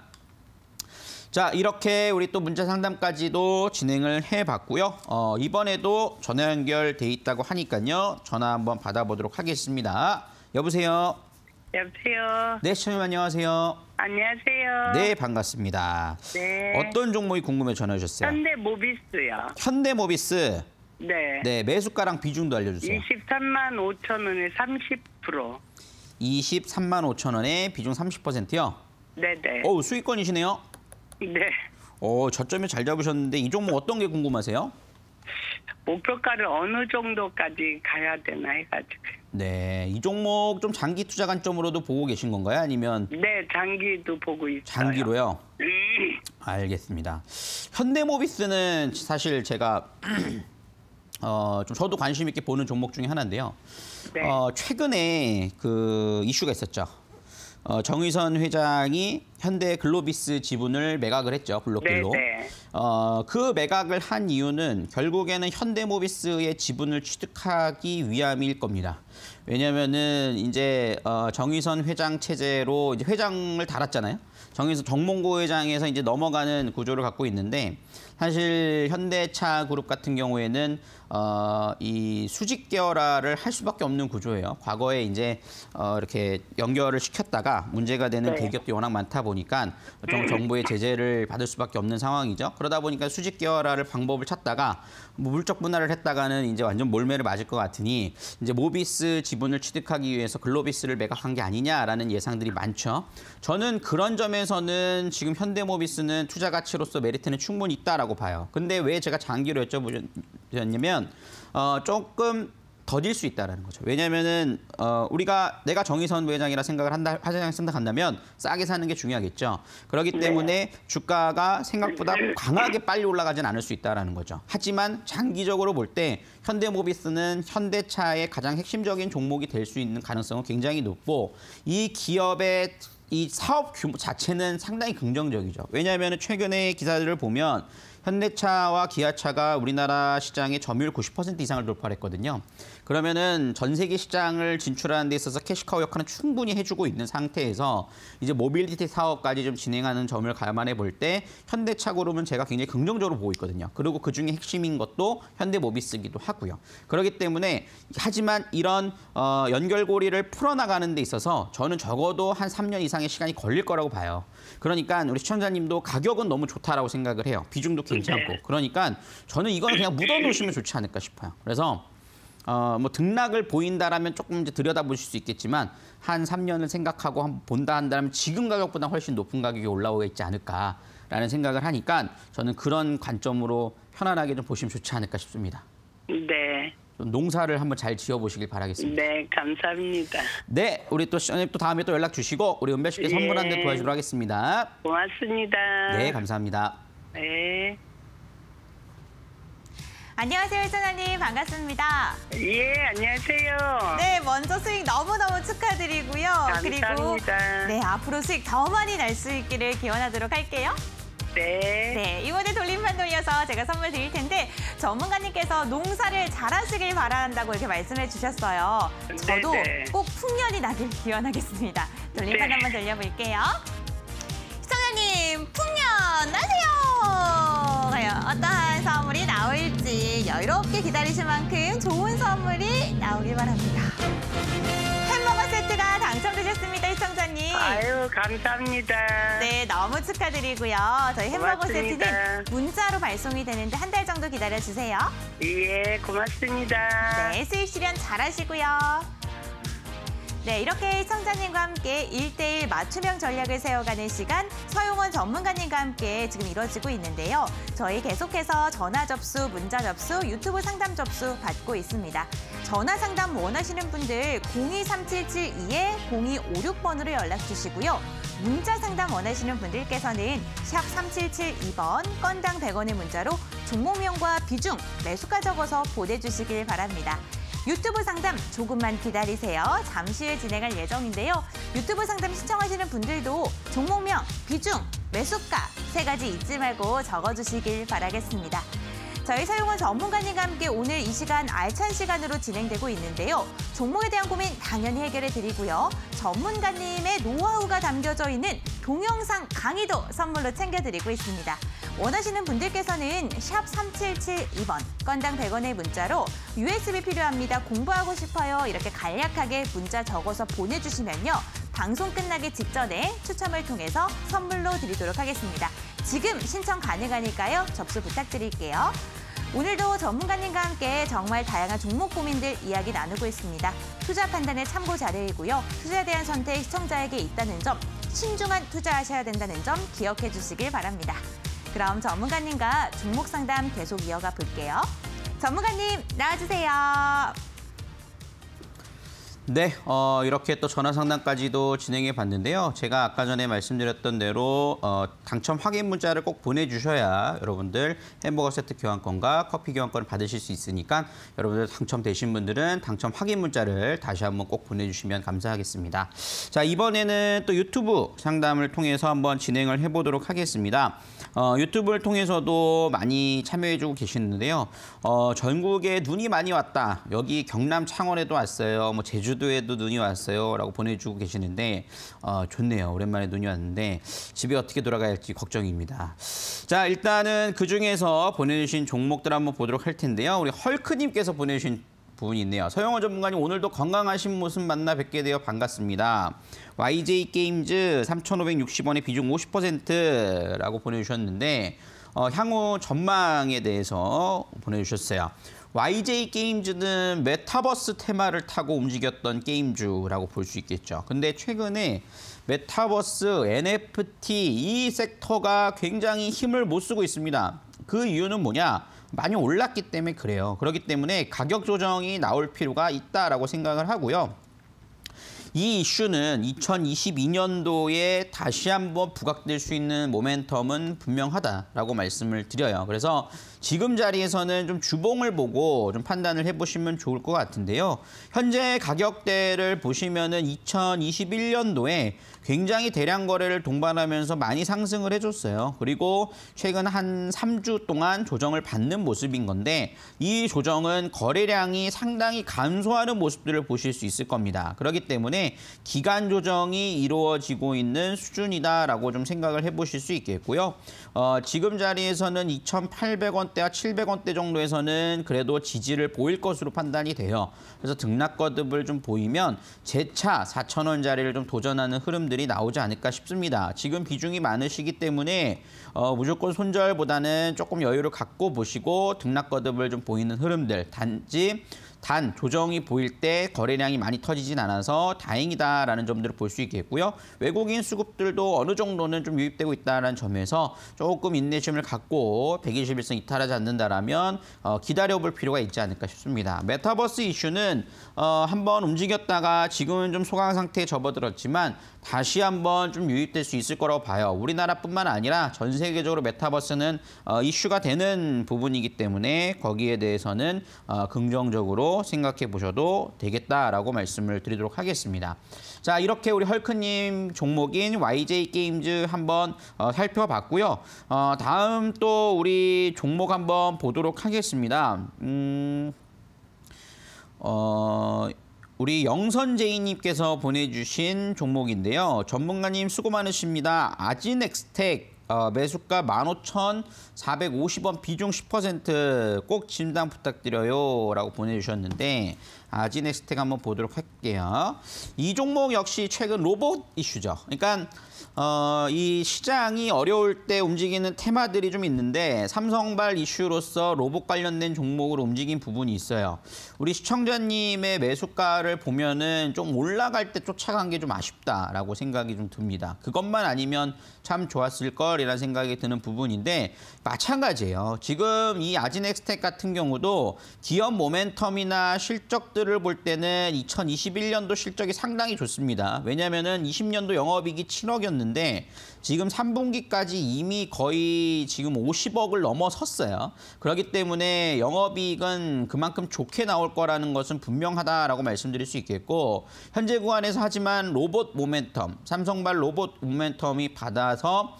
B: 자, 이렇게 우리 또 문자 상담까지도 진행을 해봤고요. 이번에도 전화 연결돼 있다고 하니까요. 전화 한번 받아보도록 하겠습니다. 여보세요?
D: 여보세요.
B: 네, 시청자님 안녕하세요.
D: 안녕하세요.
B: 네, 반갑습니다.
D: 네.
B: 어떤 종목이 궁금해 전화 주셨어요?
D: 현대모비스요.
B: 현대모비스.
D: 네.
B: 네, 매수가랑 비중도 알려주세요.
D: 23만 5천 원에 30%.
B: 23만 5천 원에 비중 30%요?
D: 네네.
B: 어우, 수익권이시네요?
D: 네.
B: 저점에 잘 잡으셨는데 이 종목 어떤 게 궁금하세요?
D: 목표가를 어느 정도까지 가야 되나 해가지고.
B: 네, 이 종목 좀 장기 투자 관점으로도 보고 계신 건가요? 아니면
D: 네, 장기도 보고 있어요.
B: 장기로요? 알겠습니다. 현대모비스는 사실 제가 좀 저도 관심 있게 보는 종목 중에 하나인데요.
D: 네.
B: 최근에 그 이슈가 있었죠. 정의선 회장이 현대 글로비스 지분을 매각을 했죠. 블록딜로.
D: 네네.
B: 그 매각을 한 이유는 결국에는 현대모비스의 지분을 취득하기 위함일 겁니다. 왜냐면은 이제 정의선 회장 체제로 이제 회장을 달았잖아요. 정몽고 회장에서 이제 넘어가는 구조를 갖고 있는데, 사실 현대차 그룹 같은 경우에는 이 수직 계열화를 할 수밖에 없는 구조예요. 과거에 이제 이렇게 연결을 시켰다가 문제가 되는
D: 네.
B: 대기업들이 워낙 많다 보니까 정부의 제재를 받을 수밖에 없는 상황이죠. 그러다 보니까 수직 계열화를 방법을 찾다가 물적 분할을 했다가는 이제 완전 몰매를 맞을 것 같으니 이제 모비스 지분을 취득하기 위해서 글로비스를 매각한 게 아니냐라는 예상들이 많죠. 저는 그런 점에서는 지금 현대모비스는 투자 가치로서 메리트는 충분히 있다라고 봐요. 근데 왜 제가 장기로 여쭤보셨냐면 조금 더딜 수 있다는 거죠. 왜냐하면은 내가 정의선 부회장이라 생각한다면 싸게 사는 게 중요하겠죠. 그렇기 때문에 주가가 생각보다 강하게 빨리 올라가진 않을 수 있다는 거죠. 하지만 장기적으로 볼 때 현대모비스는 현대차의 가장 핵심적인 종목이 될 수 있는 가능성은 굉장히 높고 이 기업의 이 사업 규모 자체는 상당히 긍정적이죠. 왜냐하면 최근에 기사들을 보면 현대차와 기아차가 우리나라 시장의 점유율 90% 이상을 돌파했거든요. 그러면은 전 세계 시장을 진출하는 데 있어서 캐시카우 역할은 충분히 해주고 있는 상태에서 이제 모빌리티 사업까지 좀 진행하는 점을 감안해 볼 때 현대차 그룹은 제가 굉장히 긍정적으로 보고 있거든요. 그리고 그중에 핵심인 것도 현대모비스이기도 하고요. 그렇기 때문에 하지만 이런 연결고리를 풀어나가는 데 있어서 저는 적어도 한 3년 이상의 시간이 걸릴 거라고 봐요. 그러니까 우리 시청자님도 가격은 너무 좋다라고 생각을 해요. 비중도 괜찮고. 그러니까 저는 이거는 그냥 묻어놓으시면 좋지 않을까 싶어요. 그래서 뭐 등락을 보인다라면 조금 이제 들여다보실 수 있겠지만 한 3년을 생각하고 한번 본다 한다면 지금 가격보다 훨씬 높은 가격이 올라오겠지 않을까라는 생각을 하니까 저는 그런 관점으로 편안하게 좀 보시면 좋지 않을까 싶습니다.
D: 네.
B: 농사를 한번 잘 지어보시길 바라겠습니다.
D: 네, 감사합니다.
B: 네, 우리 또 시청자님 또 다음에 또 연락 주시고 우리 은별 씨께 선물 한 대 도와주도록 하겠습니다.
D: 고맙습니다.
B: 네, 감사합니다.
D: 네.
A: 안녕하세요, 시청자님. 반갑습니다.
D: 예, 안녕하세요.
A: 네, 먼저 수익 너무너무 축하드리고요.
D: 감사합니다.
A: 그리고 네, 앞으로 수익 더 많이 날 수 있기를 기원하도록 할게요.
D: 네.
A: 네, 이번에 돌림판 돌려서 제가 선물 드릴 텐데 전문가님께서 농사를 잘하시길 바란다고 이렇게 말씀해 주셨어요. 저도
D: 네네.
A: 꼭 풍년이 나길 기원하겠습니다. 돌림판
D: 네.
A: 한번 돌려볼게요. 시청자님, 풍년 나세요! 과연 어떠한 선물이 나올지 여유롭게 기다리실 만큼 좋은 선물이 나오길 바랍니다. 햄버거 세트가 당첨되셨습니다, 시청자님.
D: 아유, 감사합니다.
A: 네, 너무 축하드리고요. 저희 햄버거
D: 고맙습니다.
A: 세트는 문자로 발송이 되는데 한 달 정도 기다려주세요.
D: 예, 고맙습니다.
A: 네, 수익 실현 잘하시고요. 네, 이렇게 시청자님과 함께 1대1 맞춤형 전략을 세워가는 시간 서용원 전문가님과 함께 지금 이루어지고 있는데요. 저희 계속해서 전화 접수, 문자 접수, 유튜브 상담 접수 받고 있습니다. 전화 상담 원하시는 분들 023772-0256번으로 연락 주시고요. 문자 상담 원하시는 분들께서는 샵 3772번 건당 100원의 문자로 종목명과 비중, 매수가 적어서 보내주시길 바랍니다. 유튜브 상담 조금만 기다리세요. 잠시 후에 진행할 예정인데요. 유튜브 상담 시청하시는 분들도 종목명, 비중, 매수가 3가지 잊지 말고 적어주시길 바라겠습니다. 저희 서용원 전문가님과 함께 오늘 이 시간 알찬 시간으로 진행되고 있는데요. 종목에 대한 고민 당연히 해결해 드리고요. 전문가님의 노하우가 담겨져 있는 동영상 강의도 선물로 챙겨드리고 있습니다. 원하시는 분들께서는 샵 3772번 건당 100원의 문자로 USB 필요합니다. 공부하고 싶어요. 이렇게 간략하게 문자 적어서 보내주시면요. 방송 끝나기 직전에 추첨을 통해서 선물로 드리도록 하겠습니다. 지금 신청 가능하니까요. 접수 부탁드릴게요. 오늘도 전문가님과 함께 정말 다양한 종목 고민들 이야기 나누고 있습니다. 투자 판단의 참고 자료이고요. 투자에 대한 선택 시청자에게 있다는 점, 신중한 투자하셔야 된다는 점 기억해 주시길 바랍니다. 그럼 전문가님과 종목 상담 계속 이어가 볼게요. 전문가님 나와주세요.
B: 네, 이렇게 또 전화 상담까지도 진행해 봤는데요. 제가 아까 전에 말씀드렸던 대로 당첨 확인 문자를 꼭 보내주셔야 여러분들 햄버거 세트 교환권과 커피 교환권을 받으실 수 있으니까 여러분들 당첨되신 분들은 당첨 확인 문자를 다시 한번 꼭 보내주시면 감사하겠습니다. 자, 이번에는 또 유튜브 상담을 통해서 한번 진행을 해보도록 하겠습니다. 유튜브를 통해서도 많이 참여해주고 계시는데요. 전국에 눈이 많이 왔다. 여기 경남 창원에도 왔어요. 뭐 제주도에도 눈이 왔어요. 라고 보내주고 계시는데 좋네요. 오랜만에 눈이 왔는데 집에 어떻게 돌아가야 할지 걱정입니다. 자, 일단은 그중에서 보내주신 종목들 한번 보도록 할 텐데요. 우리 헐크님께서 보내주신 부분이 있네요. 서영원 전문가님 오늘도 건강하신 모습 만나 뵙게 되어 반갑습니다. YJ게임즈 3,560원에 비중 50%라고 보내주셨는데 향후 전망에 대해서 보내주셨어요. YJ게임즈는 메타버스 테마를 타고 움직였던 게임주라고 볼 수 있겠죠. 근데 최근에 메타버스, NFT 이 섹터가 굉장히 힘을 못 쓰고 있습니다. 그 이유는 뭐냐? 많이 올랐기 때문에 그래요. 그렇기 때문에 가격 조정이 나올 필요가 있다라고 생각을 하고요. 이 이슈는 2022년도에 다시 한번 부각될 수 있는 모멘텀은 분명하다라고 말씀을 드려요. 그래서 지금 자리에서는 좀 주봉을 보고 좀 판단을 해보시면 좋을 것 같은데요. 현재 가격대를 보시면은 2021년도에 굉장히 대량 거래를 동반하면서 많이 상승을 해줬어요. 그리고 최근 한 3주 동안 조정을 받는 모습인 건데 이 조정은 거래량이 상당히 감소하는 모습들을 보실 수 있을 겁니다. 그렇기 때문에 기간 조정이 이루어지고 있는 수준이다라고 좀 생각을 해보실 수 있겠고요. 지금 자리에서는 2,800원대와 700원대 정도에서는 그래도 지지를 보일 것으로 판단이 돼요. 그래서 등락거듭을 좀 보이면 재차 4,000원짜리를 좀 도전하는 흐름들이 나오지 않을까 싶습니다. 지금 비중이 많으시기 때문에 무조건 손절보다는 조금 여유를 갖고 보시고 등락거듭을 좀 보이는 흐름들, 단 조정이 보일 때 거래량이 많이 터지진 않아서 다행이다라는 점들을 볼 수 있겠고요. 외국인 수급들도 어느 정도는 좀 유입되고 있다는 점에서 조금 인내심을 갖고 121선 이탈하지 않는다라면 기다려볼 필요가 있지 않을까 싶습니다. 메타버스 이슈는 한번 움직였다가 지금은 좀 소강 상태에 접어들었지만 다시 한번 좀 유입될 수 있을 거라고 봐요. 우리나라뿐만 아니라 전 세계적으로 메타버스는 이슈가 되는 부분이기 때문에 거기에 대해서는 긍정적으로 생각해 보셔도 되겠다라고 말씀을 드리도록 하겠습니다. 자, 이렇게 우리 헐크님 종목인 YJ게임즈 한번 살펴봤고요. 다음 또 우리 종목 한번 보도록 하겠습니다. 우리 영선제이님께서 보내주신 종목인데요. 전문가님 수고 많으십니다. 아지넥스텍 매수가 15,450원 비중 10% 꼭 진단 부탁드려요 라고 보내주셨는데 아지넥스텍 한번 보도록 할게요. 이 종목 역시 최근 로봇 이슈죠. 그러니까 이 시장이 어려울 때 움직이는 테마들이 좀 있는데 삼성발 이슈로서 로봇 관련된 종목으로 움직인 부분이 있어요. 우리 시청자님의 매수가를 보면은 좀 올라갈 때 쫓아간 게 좀 아쉽다라고 생각이 좀 듭니다. 그것만 아니면 참 좋았을 걸이라는 생각이 드는 부분인데 마찬가지예요. 지금 이 아지넥스텍 같은 경우도 기업 모멘텀이나 실적들을 볼 때는 2021년도 실적이 상당히 좋습니다. 왜냐하면은 20년도 영업이익이 7억이었는데 지금 3분기까지 이미 거의 지금 50억을 넘어섰어요. 그렇기 때문에 영업이익은 그만큼 좋게 나올 거라는 것은 분명하다라고 말씀드릴 수 있겠고 현재 구간에서 하지만 로봇 모멘텀, 삼성발 로봇 모멘텀이 받아서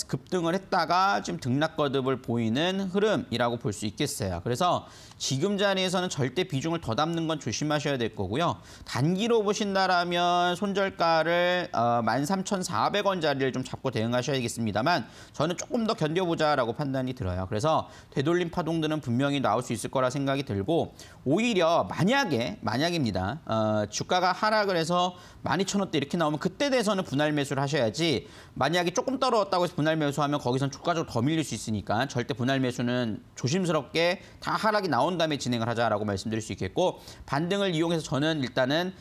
B: 급등을 했다가 지금 등락거듭을 보이는 흐름이라고 볼 수 있겠어요. 그래서 지금 자리에서는 절대 비중을 더 담는 건 조심하셔야 될 거고요. 단기로 보신다라면 손절가를 13,400원짜리를 좀 잡고 대응하셔야겠습니다만 저는 조금 더 견뎌보자라고 판단이 들어요. 그래서 되돌림 파동들은 분명히 나올 수 있을 거라 생각이 들고 오히려 만약입니다. 주가가 하락을 해서 12,000원대 이렇게 나오면 그때 돼서는 분할 매수를 하셔야지 만약에 조금 떨어졌다고 해서 분할 매수하면 거기선 주가적으로 더 밀릴 수 있으니까 절대 분할 매수는 조심스럽게 다 하락이 나온 다음에 진행을 하자라고 말씀드릴 수 있겠고 반등을 이용해서 저는 일단은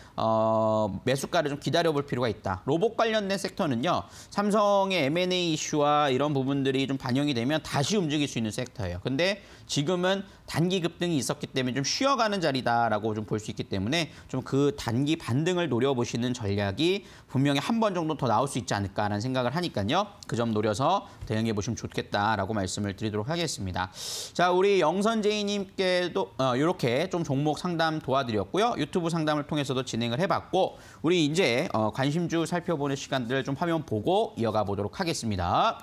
B: 매수가를 좀 기다려볼 필요가 있다. 로봇 관련된 섹터는요. 삼성의 M&A 이슈와 이런 부분들이 좀 반영이 되면 다시 움직일 수 있는 섹터예요. 근데 지금은 단기 급등이 있었기 때문에 좀 쉬어가는 자리다라고 좀 볼 수 있기 때문에 좀 그 단기 반등을 노려보시는 전략이 분명히 한 번 정도 더 나올 수 있지 않을까라는 생각을 하니까요. 그 점 노려서 대응해 보시면 좋겠다라고 말씀을 드리도록 하겠습니다. 자, 우리 영선제이님께도 이렇게 좀 종목 상담 도와드렸고요. 유튜브 상담을 통해서도 진행을 해봤고 우리 이제 관심주 살펴보는 시간들 좀 화면 보고 이어가 보도록 하겠습니다.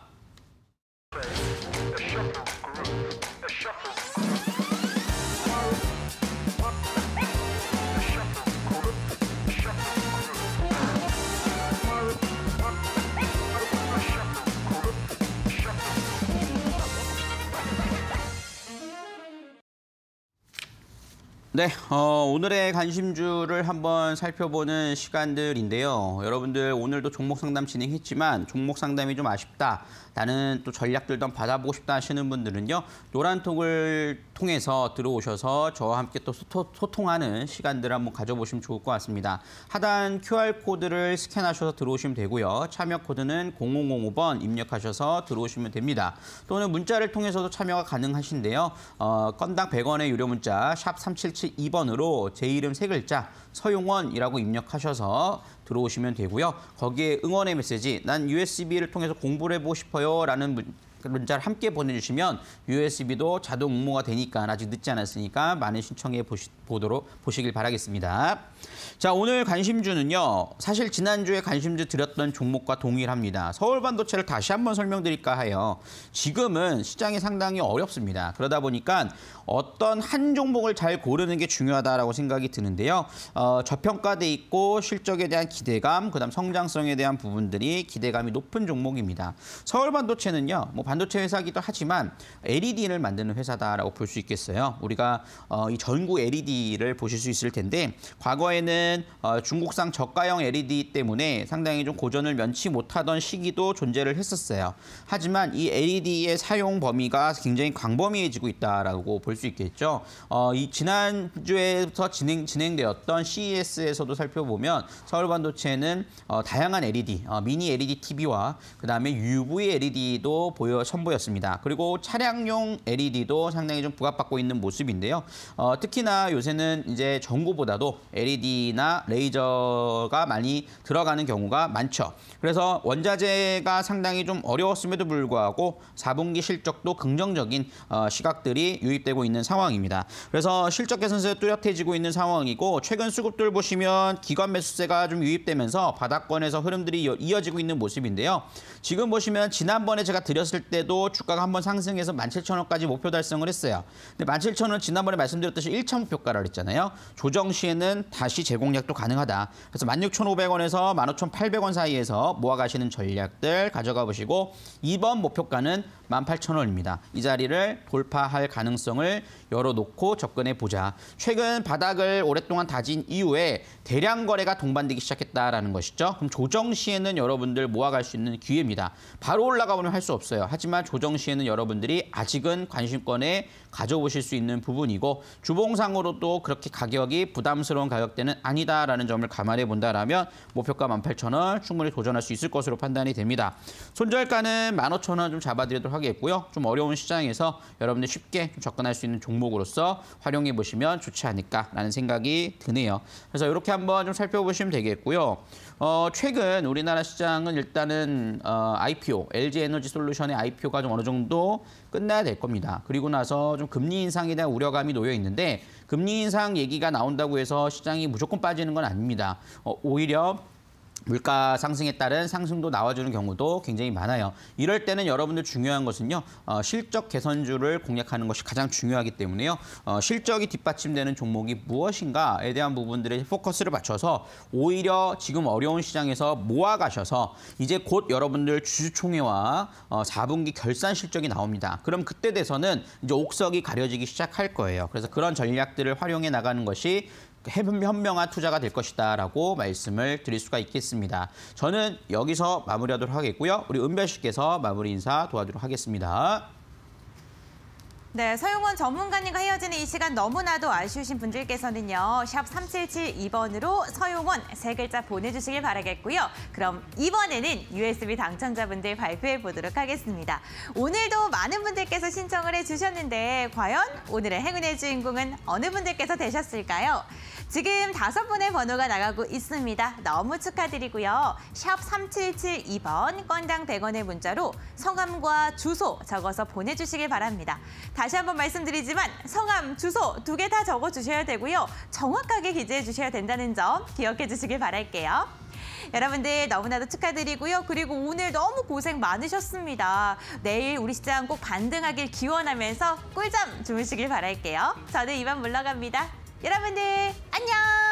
B: 네, 오늘의 관심주를 한번 살펴보는 시간들인데요. 여러분들 오늘도 종목 상담 진행했지만 종목 상담이 좀 아쉽다. 나는 또 전략들도 한번 받아보고 싶다 하시는 분들은요. 노란톡을 통해서 들어오셔서 저와 함께 또 소통하는 시간들을 한번 가져보시면 좋을 것 같습니다. 하단 QR코드를 스캔하셔서 들어오시면 되고요. 참여 코드는 0005번 입력하셔서 들어오시면 됩니다. 또는 문자를 통해서도 참여가 가능하신데요. 건당 100원의 유료 문자 샵 3772번으로 제 이름 3글자 서용원이라고 입력하셔서 들어오시면 되고요. 거기에 응원의 메시지, 난 USB를 통해서 공부를 해보고 싶어요 라는 문자를 함께 보내주시면 USB도 자동 응모가 되니까 아직 늦지 않았으니까 많은 신청해 보시길 바라겠습니다. 자, 오늘 관심주는요. 사실 지난주에 관심주 드렸던 종목과 동일합니다. 서울반도체를 다시 한번 설명드릴까 해요. 지금은 시장이 상당히 어렵습니다. 그러다 보니까 어떤 한 종목을 잘 고르는 게 중요하다고 생각이 드는데요. 저평가돼 있고 실적에 대한 기대감, 그다음 성장성에 대한 부분들이 기대감이 높은 종목입니다. 서울반도체는요. 뭐 반도체 회사이기도 하지만 LED를 만드는 회사다라고 볼 수 있겠어요. 우리가 이 전구 LED를 보실 수 있을 텐데 과거에는 중국산 저가형 LED 때문에 상당히 좀 고전을 면치 못하던 시기도 존재를 했었어요. 하지만 이 LED의 사용 범위가 굉장히 광범위해지고 있다라고 볼 수 있겠죠. 이 지난주에서 진행되었던 CES에서도 살펴보면 서울반도체는 다양한 LED, 미니 LED TV와 그다음에 UV LED도 선보였습니다. 그리고 차량용 LED도 상당히 좀 부각받고 있는 모습인데요. 특히나 요새는 이제 전구보다도 LED나 레이저가 많이 들어가는 경우가 많죠. 그래서 원자재가 상당히 좀 어려웠음에도 불구하고 4분기 실적도 긍정적인 시각들이 유입되고 있는 상황입니다. 그래서 실적 개선세가 뚜렷해지고 있는 상황이고 최근 수급들 보시면 기관 매수세가 좀 유입되면서 바닥권에서 흐름들이 이어지고 있는 모습인데요. 지금 보시면 지난번에 제가 드렸을 때도 주가가 한번 상승해서 17,000원까지 목표 달성을 했어요. 근데 17,000원 지난번에 말씀드렸듯이 1차 목표가를 했잖아요. 조정 시에는 다시 재공략도 가능하다. 그래서 16,500원에서 15,800원 사이에서 모아가시는 전략들 가져가 보시고 이번 목표가는 18,000원입니다. 이 자리를 돌파할 가능성을 열어놓고 접근해 보자. 최근 바닥을 오랫동안 다진 이후에 대량 거래가 동반되기 시작했다라는 것이죠. 그럼 조정 시에는 여러분들 모아갈 수 있는 기회입니다. 바로 올라가보면 할 수 없어요. 하지만 조정 시에는 여러분들이 아직은 관심권에 가져보실 수 있는 부분이고 주봉상으로도 그렇게 가격이 부담스러운 가격대는 아니다라는 점을 감안해 본다라면 목표가 18,000원 충분히 도전할 수 있을 것으로 판단이 됩니다. 손절가는 15,000원 좀 잡아드리도록 하겠고요. 좀 어려운 시장에서 여러분들 쉽게 좀 접근할 수 있는 종목으로서 활용해 보시면 좋지 않을까라는 생각이 드네요. 그래서 이렇게 한번 좀 살펴보시면 되겠고요. 최근 우리나라 시장은 일단은 IPO, LG에너지솔루션의 IPO가 좀 어느 정도 끝나야 될 겁니다. 그리고 나서 좀 금리 인상에 대한 우려감이 놓여 있는데 금리 인상 얘기가 나온다고 해서 시장이 무조건 빠지는 건 아닙니다. 오히려 물가 상승에 따른 상승도 나와주는 경우도 굉장히 많아요. 이럴 때는 여러분들 중요한 것은요. 실적 개선주를 공략하는 것이 가장 중요하기 때문에요. 실적이 뒷받침되는 종목이 무엇인가에 대한 부분들에 포커스를 맞춰서 오히려 지금 어려운 시장에서 모아가셔서 이제 곧 여러분들 주주총회와 4분기 결산 실적이 나옵니다. 그럼 그때 돼서는 이제 옥석이 가려지기 시작할 거예요. 그래서 그런 전략들을 활용해 나가는 것이 현명한 투자가 될 것이다라고 말씀을 드릴 수가 있겠습니다. 저는 여기서 마무리하도록 하겠고요. 우리 은별 씨께서 마무리 인사 도와주도록 하겠습니다.
A: 네, 서용원 전문가님과 헤어지는 이 시간 너무나도 아쉬우신 분들께서는요. 샵 3772번으로 서용원 3글자 보내주시길 바라겠고요. 그럼 이번에는 USB 당첨자분들 발표해 보도록 하겠습니다. 오늘도 많은 분들께서 신청을 해주셨는데 과연 오늘의 행운의 주인공은 어느 분들께서 되셨을까요? 지금 5분의 번호가 나가고 있습니다. 너무 축하드리고요. 샵 3772번 건당 100원의 문자로 성함과 주소 적어서 보내주시길 바랍니다. 다시 한번 말씀드리지만 성함, 주소 2개 다 적어주셔야 되고요. 정확하게 기재해 주셔야 된다는 점 기억해 주시길 바랄게요. 여러분들 너무나도 축하드리고요. 그리고 오늘 너무 고생 많으셨습니다. 내일 우리 시장 꼭 반등하길 기원하면서 꿀잠 주무시길 바랄게요. 저는 이만 물러갑니다. 여러분들 안녕!